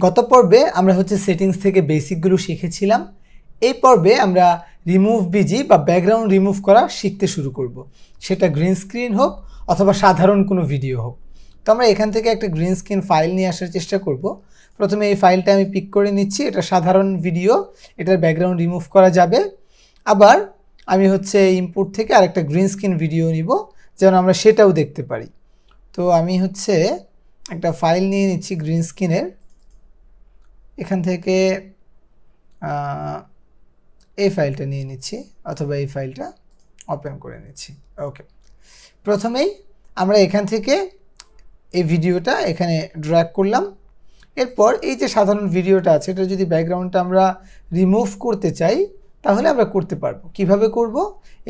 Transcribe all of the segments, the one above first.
গত পর্বে আমরা হচ্ছে সেটিংস থেকে বেসিকগুলো শিখেছিলাম। এই পর্বে আমরা রিমুভ বিজি বা ব্যাকগ্রাউন্ড রিমুভ করা শিখতে শুরু করব। সেটা গ্রিন স্ক্রিন হোক অথবা সাধারণ কোনো ভিডিও হোক। তো আমরা এখান থেকে একটা গ্রিন স্ক্রিন ফাইল নিয়ে আসার চেষ্টা করব। প্রথমে এই ফাইলটা আমি পিক করে নিচ্ছি। এটা সাধারণ ভিডিও, এটার ব্যাকগ্রাউন্ড রিমুভ করা যাবে। আবার আমি হচ্ছে ইনপুট থেকে আরেকটা গ্রিন স্ক্রিন ভিডিও নিব, যেন আমরা সেটাও দেখতে পারি। তো আমি হচ্ছে একটা ফাইল নিয়ে নিচ্ছি গ্রিন স্ক্রিনের। এখান থেকে এই ফাইলটা নিয়ে নিচ্ছি অথবা এই ফাইলটা ওপেন করে নিচ্ছি। ওকে, প্রথমেই আমরা এখান থেকে এই ভিডিওটা এখানে ড্র্যাগ করলাম। এরপর এই যে সাধারণ ভিডিওটা আছে, এটা যদি ব্যাকগ্রাউন্ডটা আমরা রিমুভ করতে চাই তাহলে আমরা করতে পারবো। কিভাবে করব?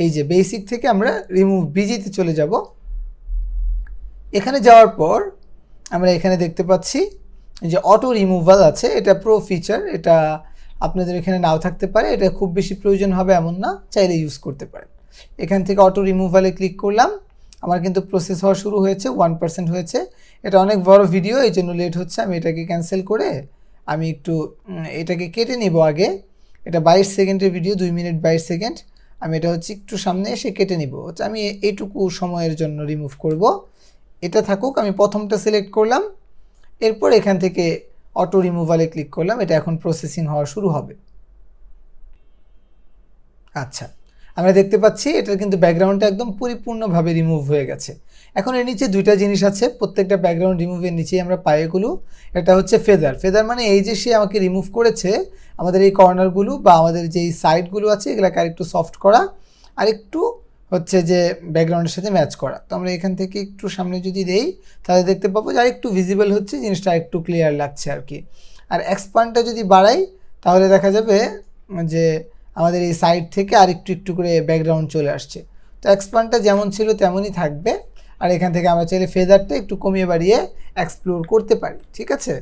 এই যে বেসিক থেকে আমরা রিমুভ বিজিতে চলে যাব। এখানে যাওয়ার পর আমরা এখানে দেখতে পাচ্ছি যে অটো রিমুভাল আছে। এটা প্রো ফিচার, এটা আপনাদের এখানে নাও থাকতে পারে, এটা খুব বেশি প্রয়োজন হবে এমন না, চাইলে ইউজ করতে পারেন। এখান থেকে অটো রিমুভালে ক্লিক করলাম। আমার কিন্তু প্রসেস হওয়া শুরু হয়েছে, 1% হয়েছে। এটা অনেক বড় ভিডিও, এই জন্য লেট হচ্ছে। আমি এটাকে ক্যান্সেল করে আমি একটু এটাকে কেটে নিব আগে। এটা 22 সেকেন্ডের ভিডিও, 2 মিনিট 22 সেকেন্ড। আমি এটা হচ্ছে একটু সামনে এসে কেটে নিব। আমি এইটুকু সময়ের জন্য রিমুভ করব। এটা থাকুক, আমি প্রথমটা সিলেক্ট করলাম। এরপর এখান থেকে অটো রিমুভালে ক্লিক করলাম। এটা এখন প্রসেসিং হওয়া শুরু হবে। আচ্ছা, আমরা দেখতে পাচ্ছি এটার কিন্তু ব্যাকগ্রাউন্ডটা একদম পরিপূর্ণভাবে রিমুভ হয়ে গেছে। এখন এর নিচে দুইটা জিনিস আছে, প্রত্যেকটা ব্যাকগ্রাউন্ড রিমুভের নিচেই আমরা পাই এগুলো। এটা হচ্ছে ফেদার। ফেদার মানে এই যে সে আমাকে রিমুভ করেছে আমাদের এই কর্নারগুলো বা আমাদের যে সাইডগুলো আছে এগুলোকে আরেকটু সফট করা, আরেকটু হচ্ছে যে ব্যাকগ্রাউন্ডের সাথে ম্যাচ করা। তো আমরা এখান থেকে একটু সামনে যদি দেই তাহলে দেখতে পাবো যে আরেকটু ভিজিবল হচ্ছে, জিনিসটা একটু ক্লিয়ার লাগছে আর কি। আর এক্সপান্ডটা যদি বাড়াই তাহলে দেখা যাবে যে আমাদের এই সাইড থেকে আর একটু করে ব্যাকগ্রাউন্ড চলে আসছে। তো এক্সপান্ডটা যেমন ছিল তেমনই থাকবে। আর এখান থেকে আমরা চাইলে ফেদারটা একটু কমিয়ে বাড়িয়ে এক্সপ্লোর করতে পারি, ঠিক আছে।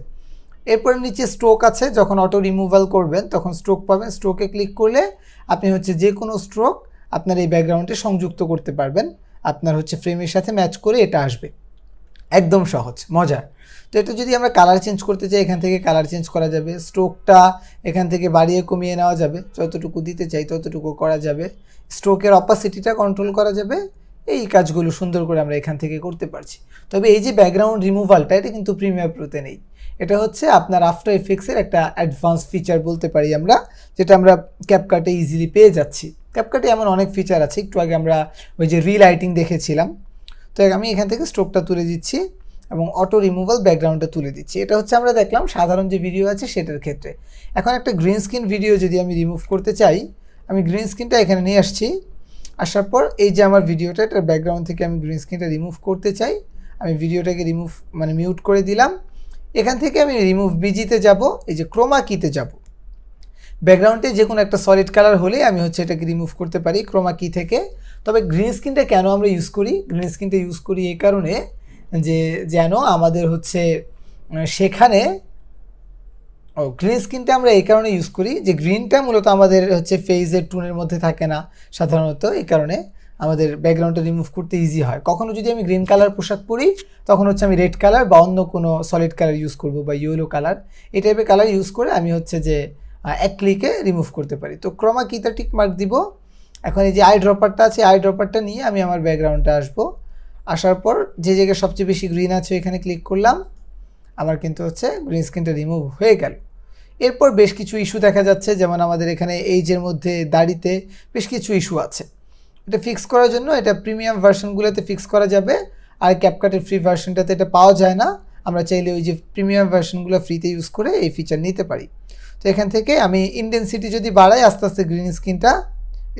এরপরে নিচে স্ট্রোক আছে, যখন অটো রিমুভাল করবেন তখন স্ট্রোক পাবেন। স্ট্রোকে ক্লিক করলে আপনি হচ্ছে যে কোনো স্ট্রোক আপনার এই ব্যাকগ্রাউন্ডে সংযুক্ত করতে পারবেন। আপনার হচ্ছে ফ্রেমের সাথে ম্যাচ করে এটা আসবে। একদম সহজ, মজার। তো এটা যদি আমরা কালার চেঞ্জ করতে চাই এখান থেকে কালার চেঞ্জ করা যাবে। স্ট্রোকটা এখান থেকে বাড়িয়ে কমিয়ে নেওয়া যাবে, যতটুকু দিতে চাই ততটুকু করা যাবে। স্ট্রোকের অপাসিটিটা কন্ট্রোল করা যাবে। এই কাজগুলো সুন্দর করে আমরা এখান থেকে করতে পারছি। তবে এই যে ব্যাকগ্রাউন্ড রিমুভালটা, এটা কিন্তু প্রিমিয়ার প্রোতে নেই। এটা হচ্ছে আপনার আফটার এফেক্টসের একটা অ্যাডভান্স ফিচার বলতে পারি আমরা, যেটা আমরা ক্যাপকাটে ইজিলি পেয়ে যাচ্ছি। ক্যাপকাটে এমন অনেক ফিচার আছে, একটু আগে আমরা ওই যে রিলাইটিং দেখেছিলাম। তো আমি এখান থেকে স্ট্রোকটা তুলে দিচ্ছি এবং অটো রিমুভাল ব্যাকগ্রাউন্ডটা তুলে দিচ্ছি। এটা হচ্ছে আমরা দেখলাম সাধারণ যে ভিডিও আছে সেটার ক্ষেত্রে। এখন একটা গ্রিন স্ক্রিন ভিডিও যদি আমি রিমুভ করতে চাই, আমি গ্রিন স্ক্রিনটা এখানে নিয়ে আসছি। আসার পর এই যে আমার ভিডিওটা, এটার ব্যাকগ্রাউন্ড থেকে আমি গ্রিন স্ক্রিনটা রিমুভ করতে চাই। আমি ভিডিওটাকে মিউট করে দিলাম। এখান থেকে আমি রিমুভ বিজিতে যাব, এই যে ক্রোমা কিতে যাব। ব্যাকগ্রাউন্ডে যে কোনো একটা সলিড কালার হলে আমি হচ্ছে এটাকে রিমুভ করতে পারি ক্রোমা কি থেকে। তবে গ্রিন স্ক্রিনটা কেন আমরা ইউজ করি? গ্রিন স্ক্রিনটা ইউজ করি এই কারণে যে যেন আমাদের হচ্ছে সেখানে গ্রিন স্ক্রিনটা আমরা এই কারণে ইউজ করি যে গ্রিনটা মূলত আমাদের হচ্ছে ফেজের টুনের মধ্যে থাকে না সাধারণত, এই কারণে আমাদের ব্যাকগ্রাউন্ডটা রিমুভ করতে ইজি হয়। কখনো যদি আমি গ্রিন কালার পোশাক পরি তখন হচ্ছে আমি রেড কালার বা অন্য কোনো সলিড কালার ইউজ করব বা ইয়েলো কালার, এই টাইপের কালার ইউজ করে আমি হচ্ছে যে এক ক্লিকে রিমুভ করতে পারি। তো ক্রোমা কিটা টিক মার্ক দিব। এখন এই যে আই ড্রপারটা আছে, আই ড্রপারটা নিয়ে আমি আমার ব্যাকগ্রাউন্ডটা আসবো। আসার পর যে জায়গায় সবচেয়ে বেশি গ্রিন আছে এখানে ক্লিক করলাম। আমার কিন্তু হচ্ছে গ্রিন স্ক্রিনটা রিমুভ হয়ে গেল। এরপর বেশ কিছু ইস্যু দেখা যাচ্ছে, যেমন আমাদের এখানে এইজের মধ্যে দাড়িতে বেশ কিছু ইস্যু আছে। এটা ফিক্স করার জন্য এটা প্রিমিয়াম ভার্সনগুলোতে ফিক্স করা যাবে, আর ক্যাপকাটের ফ্রি ভার্সনটাতে এটা পাওয়া যায় না। আমরা চাইলে ওই যে প্রিমিয়াম ভার্সনগুলো ফ্রিতে ইউজ করে এই ফিচার নিতে পারি। তো এখান থেকে আমি ইনটেনসিটি যদি বাড়াই আস্তে আস্তে গ্রিন স্ক্রিনটা,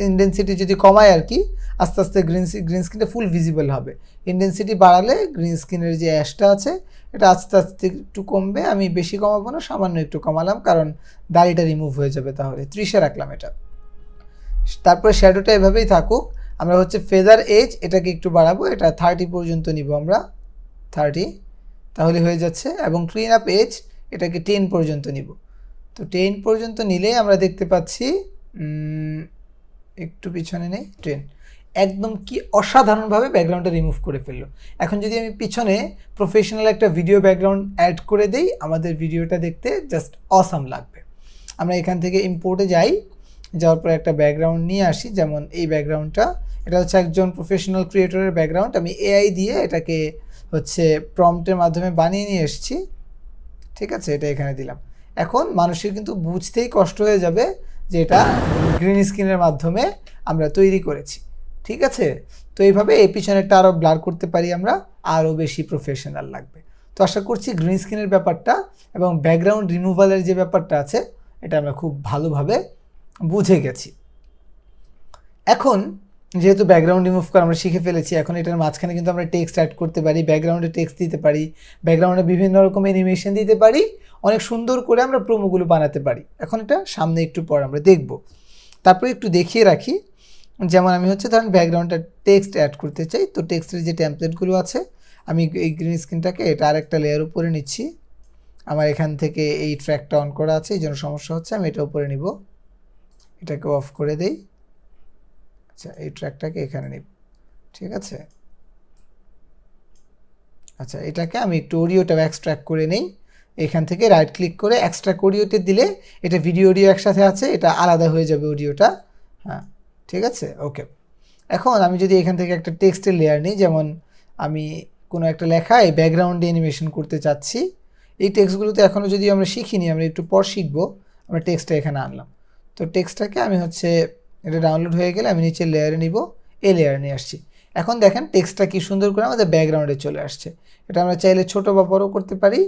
ইনটেনসিটি যদি কমাই আর কি, আস্তে আস্তে গ্রিন স্ক্রিনটা ফুল ভিজিবল হবে। ইনটেনসিটি বাড়ালে গ্রিন স্ক্রিনের যে অ্যাশটা আছে এটা আস্তে আস্তে একটু কমবে। আমি বেশি কমাবো না, সামান্য একটু কমালাম, কারণ দাড়িটা রিমুভ হয়ে যাবে। তাহলে 30-এ রাখলাম এটা। তারপরে শ্যাডোটা এভাবেই থাকুক। আমরা হচ্ছে ফেদার এজ এটাকে একটু বাড়াবো, এটা 30 পর্যন্ত নিব আমরা, 30 তাহলে হয়ে যাচ্ছে। এবং ক্লিন আপ এজ এটাকে 10 পর্যন্ত নিব। তো 10 পর্যন্ত নিলে আমরা দেখতে পাচ্ছি একটু পিছনে নেই 10। একদম কি অসাধারণভাবে ব্যাকগ্রাউন্ডটা রিমুভ করে ফেললো। এখন যদি আমি পিছনে প্রফেশনাল একটা ভিডিও ব্যাকগ্রাউন্ড অ্যাড করে দেই, আমাদের ভিডিওটা দেখতে জাস্ট অসাম লাগবে। আমরা এখান থেকে ইম্পোর্টে যাই, যাওয়ার পরে একটা ব্যাকগ্রাউন্ড নিয়ে আসি, যেমন এই ব্যাকগ্রাউন্ডটা, এটা হচ্ছে একজন প্রফেশনাল ক্রিয়েটরের ব্যাকগ্রাউন্ড। আমি এআই দিয়ে এটাকে হচ্ছে প্রম্পটের মাধ্যমে বানিয়ে নিয়ে এসেছি, ঠিক আছে, এটা এখানে দিলাম। এখন মানুষের কিন্তু বুঝতেই কষ্ট হয়ে যাবে যে এটা গ্রিন স্ক্রিনের মাধ্যমে আমরা তৈরি করেছি, ঠিক আছে। তো এইভাবে এই পিছনেরটা আরও ব্লার করতে পারি আমরা, আরও বেশি প্রফেশনাল লাগবে। তো আশা করছি গ্রিন স্ক্রিনের ব্যাপারটা এবং ব্যাকগ্রাউন্ড রিমুভালের যে ব্যাপারটা আছে এটা আমরা খুব ভালোভাবে বুঝে গেছি। এখন যেহেতু ব্যাকগ্রাউন্ড রিমুভ করা আমরা শিখে ফেলেছি, এখন এটার মাঝখানে কিন্তু আমরা টেক্সট অ্যাড করতে পারি, ব্যাকগ্রাউন্ডে টেক্সট দিতে পারি, ব্যাকগ্রাউন্ডে বিভিন্ন রকম অ্যানিমেশন দিতে পারি, অনেক সুন্দর করে আমরা প্রোমোগুলো বানাতে পারি। এখন এটা সামনে একটু পর আমরা দেখব। তারপরে একটু দেখিয়ে রাখি, যেমন আমি হচ্ছে ধরেন ব্যাকগ্রাউন্ডটা টেক্সট অ্যাড করতে চাই, তো টেক্সটের যে টেমপ্লেটগুলো আছে আমি এই গ্রিন স্ক্রিনটাকে এটা আরেকটা লেয়ার উপরে নিচ্ছি। আমার এখান থেকে এই ট্র্যাকটা অন করা আছে, এই জন্য সমস্যা হচ্ছে, আমি এটা উপরে নিব, এটাকে অফ করে দেই। আচ্ছা, এই ট্র্যাকটাকে এখানে নিব, ঠিক আছে। আচ্ছা, এটাকে আমি একটু অডিওটা এক্সট্র্যাক্ট করে নেই, এখান থেকে রাইট ক্লিক করে এক্সট্রাক্ট অডিওতে দিলে এটা ভিডিও অডিও একসাথে আছে, এটা আলাদা হয়ে যাবে অডিওটা। হ্যাঁ, ঠিক আছে, ওকে। এখন আমি যদি এখান থেকে একটা টেক্সটের লেয়ার নিই, যেমন আমি কোনো একটা লেখায় ব্যাকগ্রাউন্ডে অ্যানিমেশন করতে চাচ্ছি, এই টেক্সটগুলোতে এখনও যদি আমরা শিখিনি, আমরা একটু পর শিখবো। আমরা টেক্সটটা এখানে আনলাম, তো টেক্সটটাকে আমি হচ্ছে এটা ডাউনলোড হয়ে গেলে আমি নিচের লেয়ারে নিব, এই লেয়ারে নিয়ে আসছি। এখন দেখেন টেক্সটটা কি সুন্দর করে আমাদের ব্যাকগ্রাউন্ডে চলে আসছে। এটা আমরা চাইলে ছোটো বা বড়ো করতে পারি।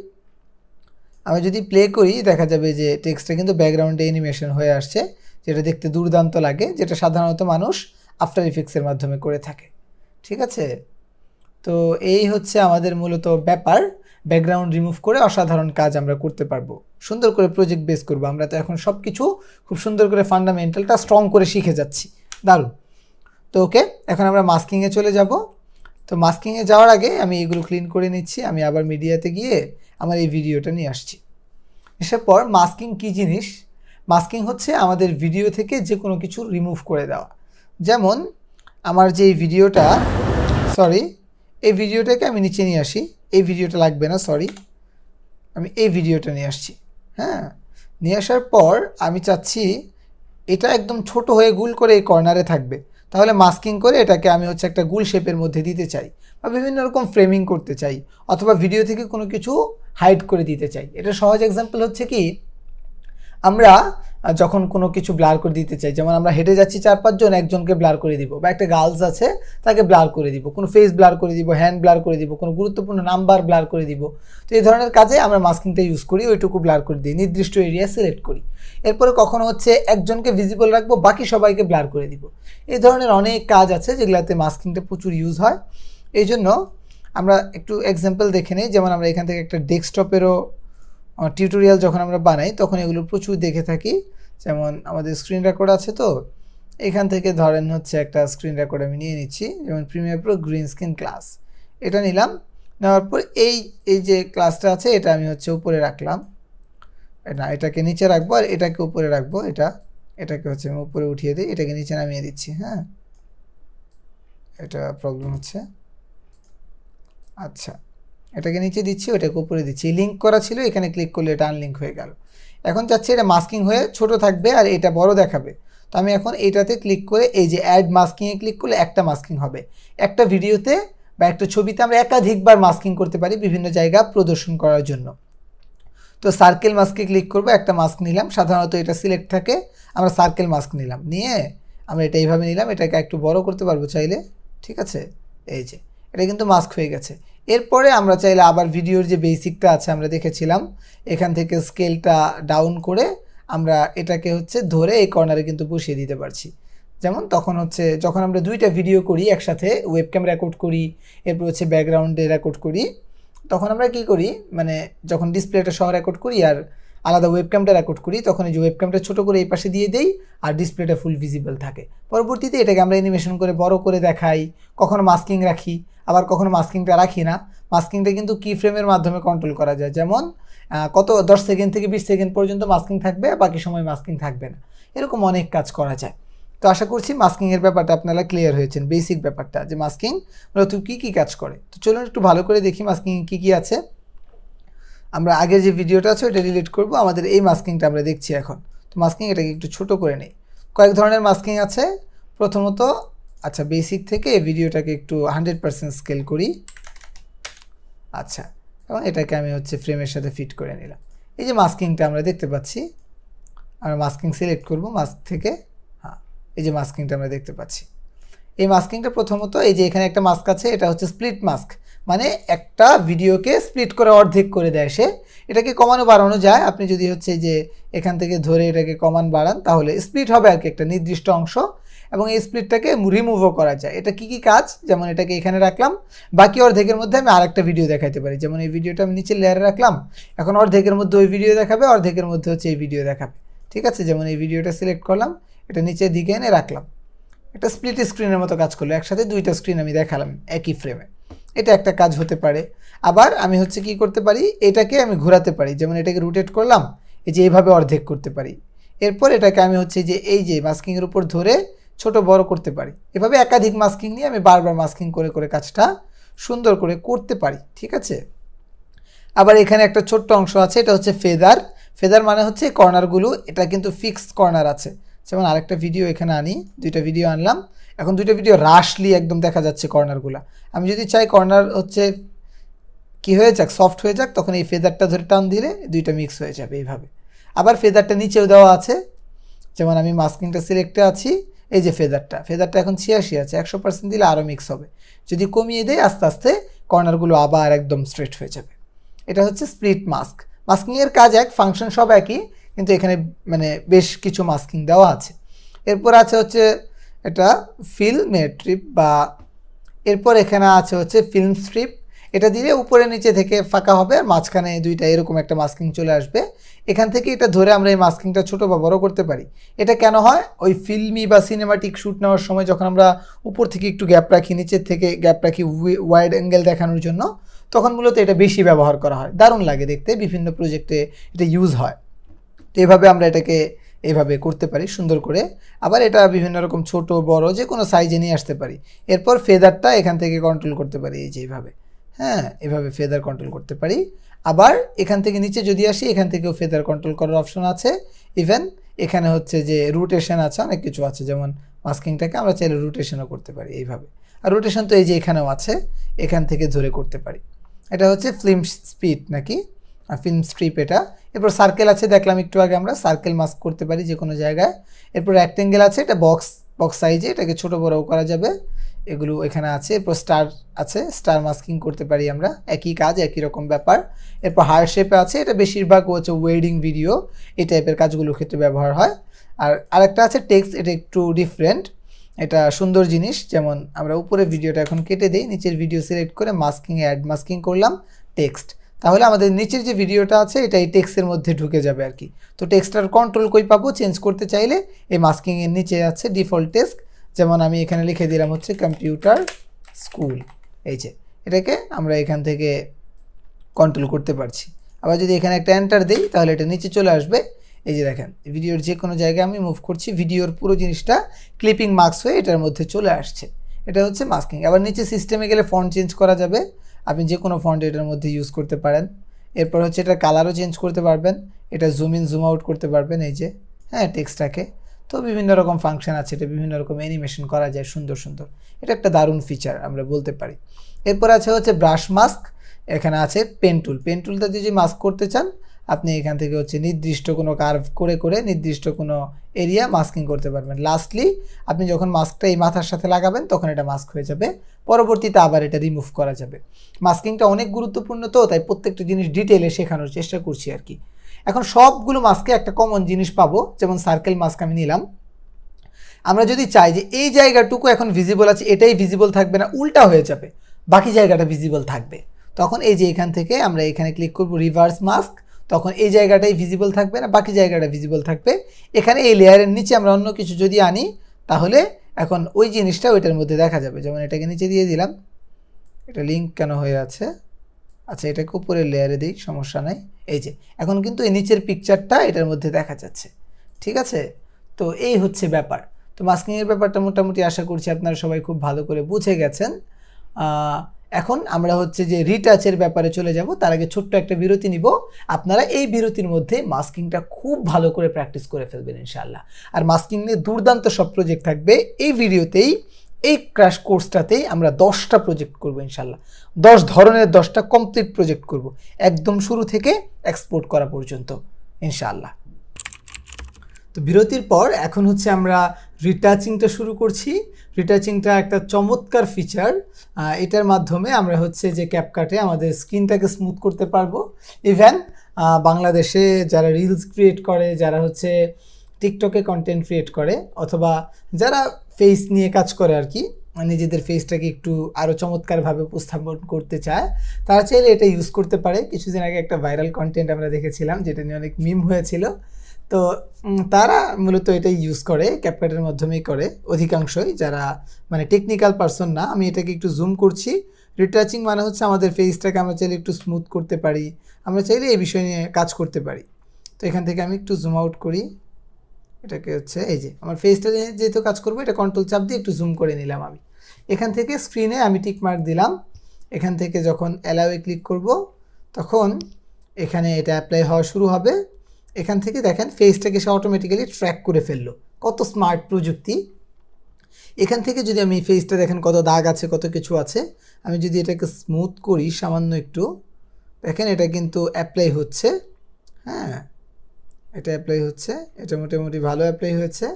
আমি যদি প্লে করি দেখা যাবে যে টেক্সটটা কিন্তু ব্যাকগ্রাউন্ডে অ্যানিমেশন হয়ে আসছে, যেটা দেখতে দুর্দান্ত লাগে, যেটা সাধারণত মানুষ আফটার ইফেক্টসের মাধ্যমে করে থাকে, ঠিক আছে। তো এই হচ্ছে আমাদের মূলত ব্যাপার, ব্যাকগ্রাউন্ড রিমুভ করে অসাধারণ কাজ আমরা করতে পারবো, সুন্দর করে প্রজেক্ট বেস করবো। আমরা তো এখন সব কিছু খুব সুন্দর করে ফান্ডামেন্টালটা স্ট্রং করে শিখে যাচ্ছি, দারুণ। তো ওকে, এখন আমরা মাস্কিংয়ে চলে যাব। তো মাস্কিংয়ে যাওয়ার আগে আমি এগুলো ক্লিন করে নিচ্ছি। আমি আবার মিডিয়াতে গিয়ে আমার এই ভিডিওটা নিয়ে আসছি। এসব পর মাস্কিং কী জিনিস? মাস্কিং হচ্ছে আমাদের ভিডিও থেকে যে কোনো কিছু রিমুভ করে দেওয়া। যেমন আমার যে ভিডিওটা, সরি, এই ভিডিওটাকে আমি নিচে নিয়ে আসি, এই ভিডিওটা লাগবে না, সরি, আমি এই ভিডিওটা নিয়ে আসছি। হ্যাঁ, নিয়ে আসার পর আমি চাচ্ছি এটা একদম ছোট হয়ে গুল করে এই কর্নারে থাকবে, তাহলে মাস্কিং করে এটাকে আমি হচ্ছে একটা গুল শেপের মধ্যে দিতে চাই, বা বিভিন্ন রকম ফ্রেমিং করতে চাই, অথবা ভিডিও থেকে কোনো কিছু হাইড করে দিতে চাই। এটা সহজ এক্সাম্পল হচ্ছে কি, আমরা যখন কোনো কিছু ব্লার করে দিতে চাই, যেমন আমরা হেঁটে যাচ্ছি 4-5 জন, একজনকে ব্লার করে দিব, বা একটা গার্লস আছে তাকে ব্লার করে দিব, কোনো ফেস ব্লার করে দিব, হ্যান্ড ব্লার করে দিব, কোনো গুরুত্বপূর্ণ নাম্বার ব্লার করে দিব। তো এই ধরনের কাজে আমরা মাস্কিংটা ইউজ করি, ওইটুকু ব্লার করে দিই, নির্দিষ্ট এরিয়া সিলেক্ট করি। এরপরে কখনো হচ্ছে একজনকে ভিজিবল রাখবো, বাকি সবাইকে ব্লার করে দিব। এই ধরনের অনেক কাজ আছে যেগুলোতে মাস্কিংটা প্রচুর ইউজ হয়। এই জন্য আমরা একটু এক্সাম্পল দেখে নিই। যেমন আমরা এখান থেকে একটা ডেস্কটপেরও টিউটোরিয়াল যখন আমরা বানাই তখন এগুলো প্রচুর দেখে থাকি। যেমন আমাদের স্ক্রিন রেকর্ড আছে, তো এখান থেকে ধরেন হচ্ছে একটা স্ক্রিন রেকর্ড আমি নিয়ে নিচ্ছি, যেমন Premiere Pro green screen class, এটা নিলাম। নেওয়ার পর এই যে ক্লাসটা আছে এটা আমি হচ্ছে উপরে রাখলাম, না এটাকে নিচে রাখবো, আর এটাকে উপরে রাখবো, এটাকে হচ্ছে আমি উপরে উঠিয়ে দিই, এটাকে নিচে নামিয়ে দিচ্ছি। হ্যাঁ, এটা প্রবলেম হচ্ছে। আচ্ছা, এটাকে নিচে দিচ্ছি, ওটাকে উপরে দিচ্ছি। লিঙ্ক করা ছিল, এখানে ক্লিক করলে এটা আনলিঙ্ক হয়ে গেল। এখন চাচ্ছি এটা মাস্কিং হয়ে ছোট থাকবে আর এটা বড় দেখাবে। তো আমি এখন এটাতে ক্লিক করে এই যে অ্যাড মাস্কিংয়ে ক্লিক করলে একটা মাস্কিং হবে। একটা ভিডিওতে বা একটা ছবিতে আমরা একাধিকবার মাস্কিং করতে পারি বিভিন্ন জায়গা প্রদর্শন করার জন্য। তো সার্কেল মাস্কে ক্লিক করবো, একটা মাস্ক নিলাম, সাধারণত এটা সিলেক্ট থাকে, আমরা সার্কেল মাস্ক নিলাম, নিয়ে আমরা এটা এইভাবে নিলাম, এটাকে একটু বড় করতে পারবো চাইলে, ঠিক আছে। এই যে এটা কিন্তু মাস্ক হয়ে গেছে। এরপরে আমরা চাইলে আবার ভিডিওর যে বেসিকটা আছে আমরা দেখেছিলাম, এখান থেকে স্কেলটা ডাউন করে আমরা এটাকে হচ্ছে ধরে এই কর্নারে কিন্তু বসিয়ে দিতে পারছি। যেমন তখন হচ্ছে যখন আমরা দুইটা ভিডিও করি একসাথে, ওয়েবক্যাম রেকর্ড করি, এরপর হচ্ছে ব্যাকগ্রাউন্ডে রেকর্ড করি, তখন আমরা কি করি, মানে যখন ডিসপ্লেটা সহ রেকর্ড করি আর আলাদা ওয়েবক্যামটা রেকর্ড করি, তখন এই যে ওয়েবক্যামটা ছোটো করে এই পাশে দিয়ে দেই আর ডিসপ্লেটা ফুল ভিজিবল থাকে। পরবর্তীতে এটাকে আমরা অ্যানিমেশন করে বড় করে দেখাই, কখনো মাস্কিং রাখি, আবার কখনো মাস্কিংটা রাখি না। মাস্কিংটা কিন্তু কি ফ্রেমের মাধ্যমে কন্ট্রোল করা যায়, যেমন কত 10 সেকেন্ড থেকে 20 সেকেন্ড পর্যন্ত মাস্কিং থাকবে, বাকি সময় মাস্কিং থাকবে না, এরকম অনেক কাজ করা যায়। তো তো আশা করছি মাস্কিংয়ের ব্যাপারটা আপনারা ক্লিয়ার হয়েছেন, বেসিক ব্যাপারটা যে মাস্কিং মূলত কী কাজ করে। তো চলুন একটু ভালো করে দেখি মাস্কিং কী আছে। আমরা আগের যে ভিডিওটা আছে ওটা ডিলিট করব, আমাদের এই মাস্কিংটা আমরা দেখছি এখন। তো মাস্কিং এটাকে একটু ছোট করে নেই। কয়েক ধরনের মাস্কিং আছে। প্রথমত আচ্ছা বেসিক থেকে ভিডিওটাকে একটু 100% স্কেল করি। আচ্ছা, এবং এটাকে আমি হচ্ছে ফ্রেমের সাথে ফিট করে নিলাম। এই যে মাস্কিংটা আমরা দেখতে পাচ্ছি, আমরা মাস্কিং সিলেক্ট করব মাস্ক থেকে। হ্যাঁ, এই যে মাস্কিংটা আমরা দেখতে পাচ্ছি। এই মাস্কিংটা প্রথমত এই যে এখানে একটা মাস্ক আছে, এটা হচ্ছে স্প্লিট মাস্ক, মানে একটা ভিডিওকে স্প্লিট করে অর্ধেক করে দেয় সে। এটাকে কমানো বাড়ানো যায়, আপনি যদি হচ্ছে যে এখান থেকে ধরে এটাকে কমান বাড়ান তাহলে স্প্লিট হবে আর কি একটা নির্দিষ্ট অংশ, এবং এই স্প্লিটটাকে রিমুভও করা যায়। এটা কি কাজ, যেমন এটাকে এখানে রাখলাম, বাকি অর্ধেকের মধ্যে আমি আরেকটা ভিডিও দেখাতে পারি। যেমন এই ভিডিওটা আমি নিচের লেয়ারে রাখলাম, এখন অর্ধেকের মধ্যে ওই ভিডিও দেখাবে, অর্ধেকের মধ্যে হচ্ছে এই ভিডিও দেখাবে। ঠিক আছে, যেমন এই ভিডিওটা সিলেক্ট করলাম, এটা নিচের দিকে এনে রাখলাম, একটা স্প্লিট স্ক্রিনের মতো কাজ করলো, একসাথে দুইটা স্ক্রিন আমি দেখালাম একই ফ্রেমে। এটা একটা কাজ হতে পারে। আবার আমি হচ্ছে কি করতে পারি, এটাকে আমি ঘোরাতে পারি, যেমন এটাকে রোটেট করলাম, এই যে এইভাবে অর্ধেক করতে পারি। এরপর এটাকে আমি হচ্ছে যে এই যে মাস্কিংয়ের উপর ধরে ছোট বড় করতে পারি। এভাবে একাধিক মাস্কিং নিয়ে আমি বারবার মাস্কিং করে করে কাজটা সুন্দর করে করতে পারি। ঠিক আছে, আবার এখানে একটা ছোট্ট অংশ আছে, এটা হচ্ছে ফেদার। ফেদার মানে হচ্ছে কর্নারগুলো, এটা কিন্তু ফিক্সড কর্নার আছে। যেমন আরেকটা ভিডিও এখানে আনি, দুইটা ভিডিও আনলাম, এখন দুইটা ভিডিও রাশলি একদম দেখা যাচ্ছে কর্নারগুলো। আমি যদি চাই কর্নার হচ্ছে কি হয়ে যাক, সফট হয়ে যাক, তখন এই ফেদারটা ধরে টান দিলে দুইটা মিক্স হয়ে যাবে এইভাবে। আবার ফেদারটা নিচেও দেওয়া আছে, যেমন আমি মাস্কিংটা সিলেক্টে আছি, এই যে ফেদারটা এখন 86 আছে, 100% দিলে আরও মিক্স হবে। যদি কমিয়ে দেয় আস্তে আস্তে কর্নারগুলো আবার একদম স্ট্রেট হয়ে যাবে। এটা হচ্ছে স্প্লিট মাস্ক। মাস্কিংয়ের কাজ এক, ফাংশন সব একই, কিন্তু এখানে মানে বেশ কিছু মাস্কিং দেওয়া আছে। এরপর আছে হচ্ছে এটা ফিল্ম ট্রিপ, বা এরপর এখানে আছে হচ্ছে ফিল্ম স্ট্রিপ। এটা দিলে উপরে নিচে থেকে ফাঁকা হবে, আর মাঝখানে দুইটা এরকম একটা মাস্কিং চলে আসবে। এখান থেকে এটা ধরে আমরা এই মাস্কিংটা ছোট বা বড় করতে পারি। এটা কেন হয়, ওই ফিল্মি বা সিনেমাটিক শ্যুট নেওয়ার সময় যখন আমরা উপর থেকে একটু গ্যাপ রাখি, নিচের থেকে গ্যাপ রাখি ওয়াইড অ্যাঙ্গেল দেখানোর জন্য, তখন মূলত এটা বেশি ব্যবহার করা হয়, দারুণ লাগে দেখতে, বিভিন্ন প্রজেক্টে এটা ইউজ হয়। তো এভাবে আমরা এটাকে এইভাবে করতে পারি সুন্দর করে। আবার এটা বিভিন্ন রকম ছোট বড় যে কোনো সাইজে নিয়ে আসতে পারি। এরপর ফেদারটা এখান থেকে কন্ট্রোল করতে পারি, এই যে এইভাবে, হ্যাঁ এভাবে ফেদার কন্ট্রোল করতে পারি। আবার এখান থেকে নিচে যদি আসি, এখান থেকেও ফেদার কন্ট্রোল করার অপশন আছে। ইভেন এখানে হচ্ছে যে রোটেশন আছে, অনেক কিছু আছে, যেমন মাস্কিংটাকে আমরা চাইলে রোটেশনও করতে পারি এইভাবে। আর রোটেশন তো এই যে এখানেও আছে, এখান থেকে ধরে করতে পারি। এটা হচ্ছে ফিল্ম স্পিড নাকি ফিল্ম স্ট্রিপ এটা। এরপর সার্কেল আছে, দেখলাম একটু আগে, আমরা সার্কেল মাস্ক করতে পারি যে কোনো জায়গায়। এরপর রেক্টেঙ্গেল আছে, এটা বক্স সাইজে, এটাকে ছোট বড়ও করা যাবে, এগুলো এখানে আছে। এরপর স্টার আছে, স্টার মাস্কিং করতে পারি আমরা, একই কাজ একই রকম ব্যাপার। এরপর হার্ট শেপে আছে, এটা বেশিরভাগ হচ্ছে ওয়েডিং ভিডিও এই টাইপের কাজগুলোর ক্ষেত্রে ব্যবহার হয়। আর আরেকটা আছে টেক্সট, এটা একটু ডিফারেন্ট, এটা সুন্দর জিনিস। যেমন আমরা উপরে ভিডিওটা এখন কেটে দিই, নিচের ভিডিও সিলেক্ট করে মাস্কিংয়ে অ্যাড মাস্কিং করলাম টেক্সট, তাহলে আমাদের নিচের যে ভিডিওটা আছে এটা এই টেক্সটের মধ্যে ঢুকে যাবে আর কি। তো টেক্সটার কন্ট্রোল কই পাবো, চেঞ্জ করতে চাইলে এই মাস্কিংয়ের নিচে আছে ডিফল্ট টেক্সট। যেমন আমি এখানে লিখে দিলাম হচ্ছে কম্পিউটার স্কুল, এই যে এটাকে আমরা এখান থেকে কন্ট্রোল করতে পারছি। আবার যদি এখানে একটা এন্টার দিই তাহলে এটা নিচে চলে আসবে। এই যে দেখেন ভিডিওর যে কোনো জায়গায় আমি মুভ করছি, ভিডিওর পুরো জিনিসটা ক্লিপিং মার্কস হয়ে এটার মধ্যে চলে আসছে। এটা হচ্ছে মাস্কিং। আবার নিচে সিস্টেমে গেলে ফন্ট চেঞ্জ করা যাবে, আপনি যে কোনো ফন্ট এটার মধ্যে ইউজ করতে পারেন। এরপর হচ্ছে এটা কালারও চেঞ্জ করতে পারবেন, এটা জুম ইন জুম আউট করতে পারবেন, এই যে হ্যাঁ টেক্সটটাকে। তো বিভিন্ন রকম ফাংশন আছে, এটা বিভিন্ন রকম অ্যানিমেশন করা যায় সুন্দর সুন্দর, এটা একটা দারুণ ফিচার আমরা বলতে পারি। এরপর আছে হচ্ছে ব্রাশ মাস্ক, এখানে আছে পেন টুল। পেন টুলটা যদি মাস্ক করতে চান আপনি এখান থেকে হচ্ছে নির্দিষ্ট কোনো কার্ভ করে করে নির্দিষ্ট কোনো এরিয়া মাস্কিং করতে পারবেন। লাস্টলি আপনি যখন মাস্কটা এই মাথার সাথে লাগাবেন তখন এটা মাস্ক হয়ে যাবে, পরবর্তীতে আবার এটা রিমুভ করা যাবে। মাস্কিংটা অনেক গুরুত্বপূর্ণ, তো তাই প্রত্যেকটা জিনিস ডিটেলে শেখানোর চেষ্টা করছি আর কি। এখন সবগুলো মাস্কে একটা কমন জিনিস পাবো, যেমন সার্কেল মাস্ক আমি নিলাম। আমরা যদি চাই যে এই জায়গাটুকু এখন ভিজিবল আছে, এটাই ভিজিবল থাকবে না, উল্টা হয়ে যাবে, বাকি জায়গাটা ভিজিবল থাকবে, তখন এই যে এখান থেকে আমরা এখানে ক্লিক করব রিভার্স মাস্ক, তখন এই জায়গাটাই ভিজিবল থাকবে না, বাকি জায়গাটা ভিজিবল থাকবে। এখানে এই লেয়ারের নিচে আমরা অন্য কিছু যদি আনি তাহলে এখন ওই জিনিসটা ওইটার মধ্যে দেখা যাবে। যেমন এটাকে নিচে দিয়ে দিলাম, এটা লিঙ্ক কেন হয়ে আছে, আচ্ছা এটাকে উপরের লেয়ারে দিই, সমস্যা নাই। এই যে এখন কিন্তু এই নিচের পিকচারটা এটার মধ্যে দেখা যাচ্ছে, ঠিক আছে। তো এই হচ্ছে ব্যাপার। তো মাস্কিংয়ের ব্যাপারটা মোটামুটি আশা করছি আপনারা সবাই খুব ভালো করে বুঝে গেছেন। এখন আমরা হচ্ছে যে রিটাচের ব্যাপারে চলে যাব, তার আগে ছোট্ট একটা বিরতি নিব। আপনারা এই বিরতির মধ্যে মাস্কিংটা খুব ভালো করে প্র্যাকটিস করে ফেলবেন ইনশাআল্লাহ। আর মাস্কিং নিয়ে দুর্দান্ত সব প্রজেক্ট থাকবে এই ভিডিওতেই, এই ক্র্যাশ কোর্সটাতেই আমরা 10টা প্রজেক্ট করব ইনশাআল্লাহ। 10 ধরনের 10টা কমপ্লিট প্রজেক্ট করব, একদম শুরু থেকে এক্সপোর্ট করা পর্যন্ত ইনশাআল্লাহ। তো বিরতির পর এখন হচ্ছে আমরা রিটাচিংটা শুরু করছি। রিটাচিংটা একটা চমৎকার ফিচার, এটার মাধ্যমে আমরা হচ্ছে যে ক্যাপকাটে আমাদের স্ক্রিনটাকে স্মুথ করতে পারবো। ইভেন বাংলাদেশে যারা রিলস ক্রিয়েট করে, যারা হচ্ছে টিকটকে কন্টেন্ট ক্রিয়েট করে, অথবা যারা ফেস নিয়ে কাজ করে আর কি, নিজেদের ফেসটাকে একটু আরও চমৎকারভাবে উপস্থাপন করতে চায়, তারা চাইলে এটা ইউজ করতে পারে। কিছুদিন আগে একটা ভাইরাল কন্টেন্ট আমরা দেখেছিলাম যেটা নিয়ে অনেক মিম হয়েছিল। তো তারা মূলত এটাই ইউজ করে, ক্যাপকাটের মাধ্যমেই করে অধিকাংশই, যারা মানে টেকনিক্যাল পারসন না। আমি এটাকে একটু জুম করছি। রিটাচিং মানে হচ্ছে আমাদের ফেসটাকে আমরা চাইলে একটু স্মুথ করতে পারি, আমরা চাইলে এই বিষয় নিয়ে কাজ করতে পারি। তো এখান থেকে আমি একটু জুম আউট করি, এটাকে হচ্ছে এই যে আমার ফেসটা যেহেতু কাজ করবো, এটা কন্ট্রোল চাপ দিয়ে একটু জুম করে নিলাম আমি। এখান থেকে স্ক্রিনে আমি টিক মার্ক দিলাম। এখান থেকে যখন অ্যালাউয়ে ক্লিক করব, তখন এখানে এটা অ্যাপ্লাই হওয়া শুরু হবে। এখান থেকে দেখেন ফেসটাকে সে অটোমেটিক্যালি ট্র্যাক করে ফেললো, কত স্মার্ট প্রযুক্তি। এখান থেকে যদি আমি ফেসটা দেখেন কত দাগ আছে, কত কিছু আছে, আমি যদি এটাকে স্মুথ করি সামান্য একটু, দেখেন এটা কিন্তু অ্যাপ্লাই হচ্ছে। হ্যাঁ, এটা অ্যাপ্লাই হচ্ছে, এটা মোটামুটি ভালো অ্যাপ্লাই হয়েছে।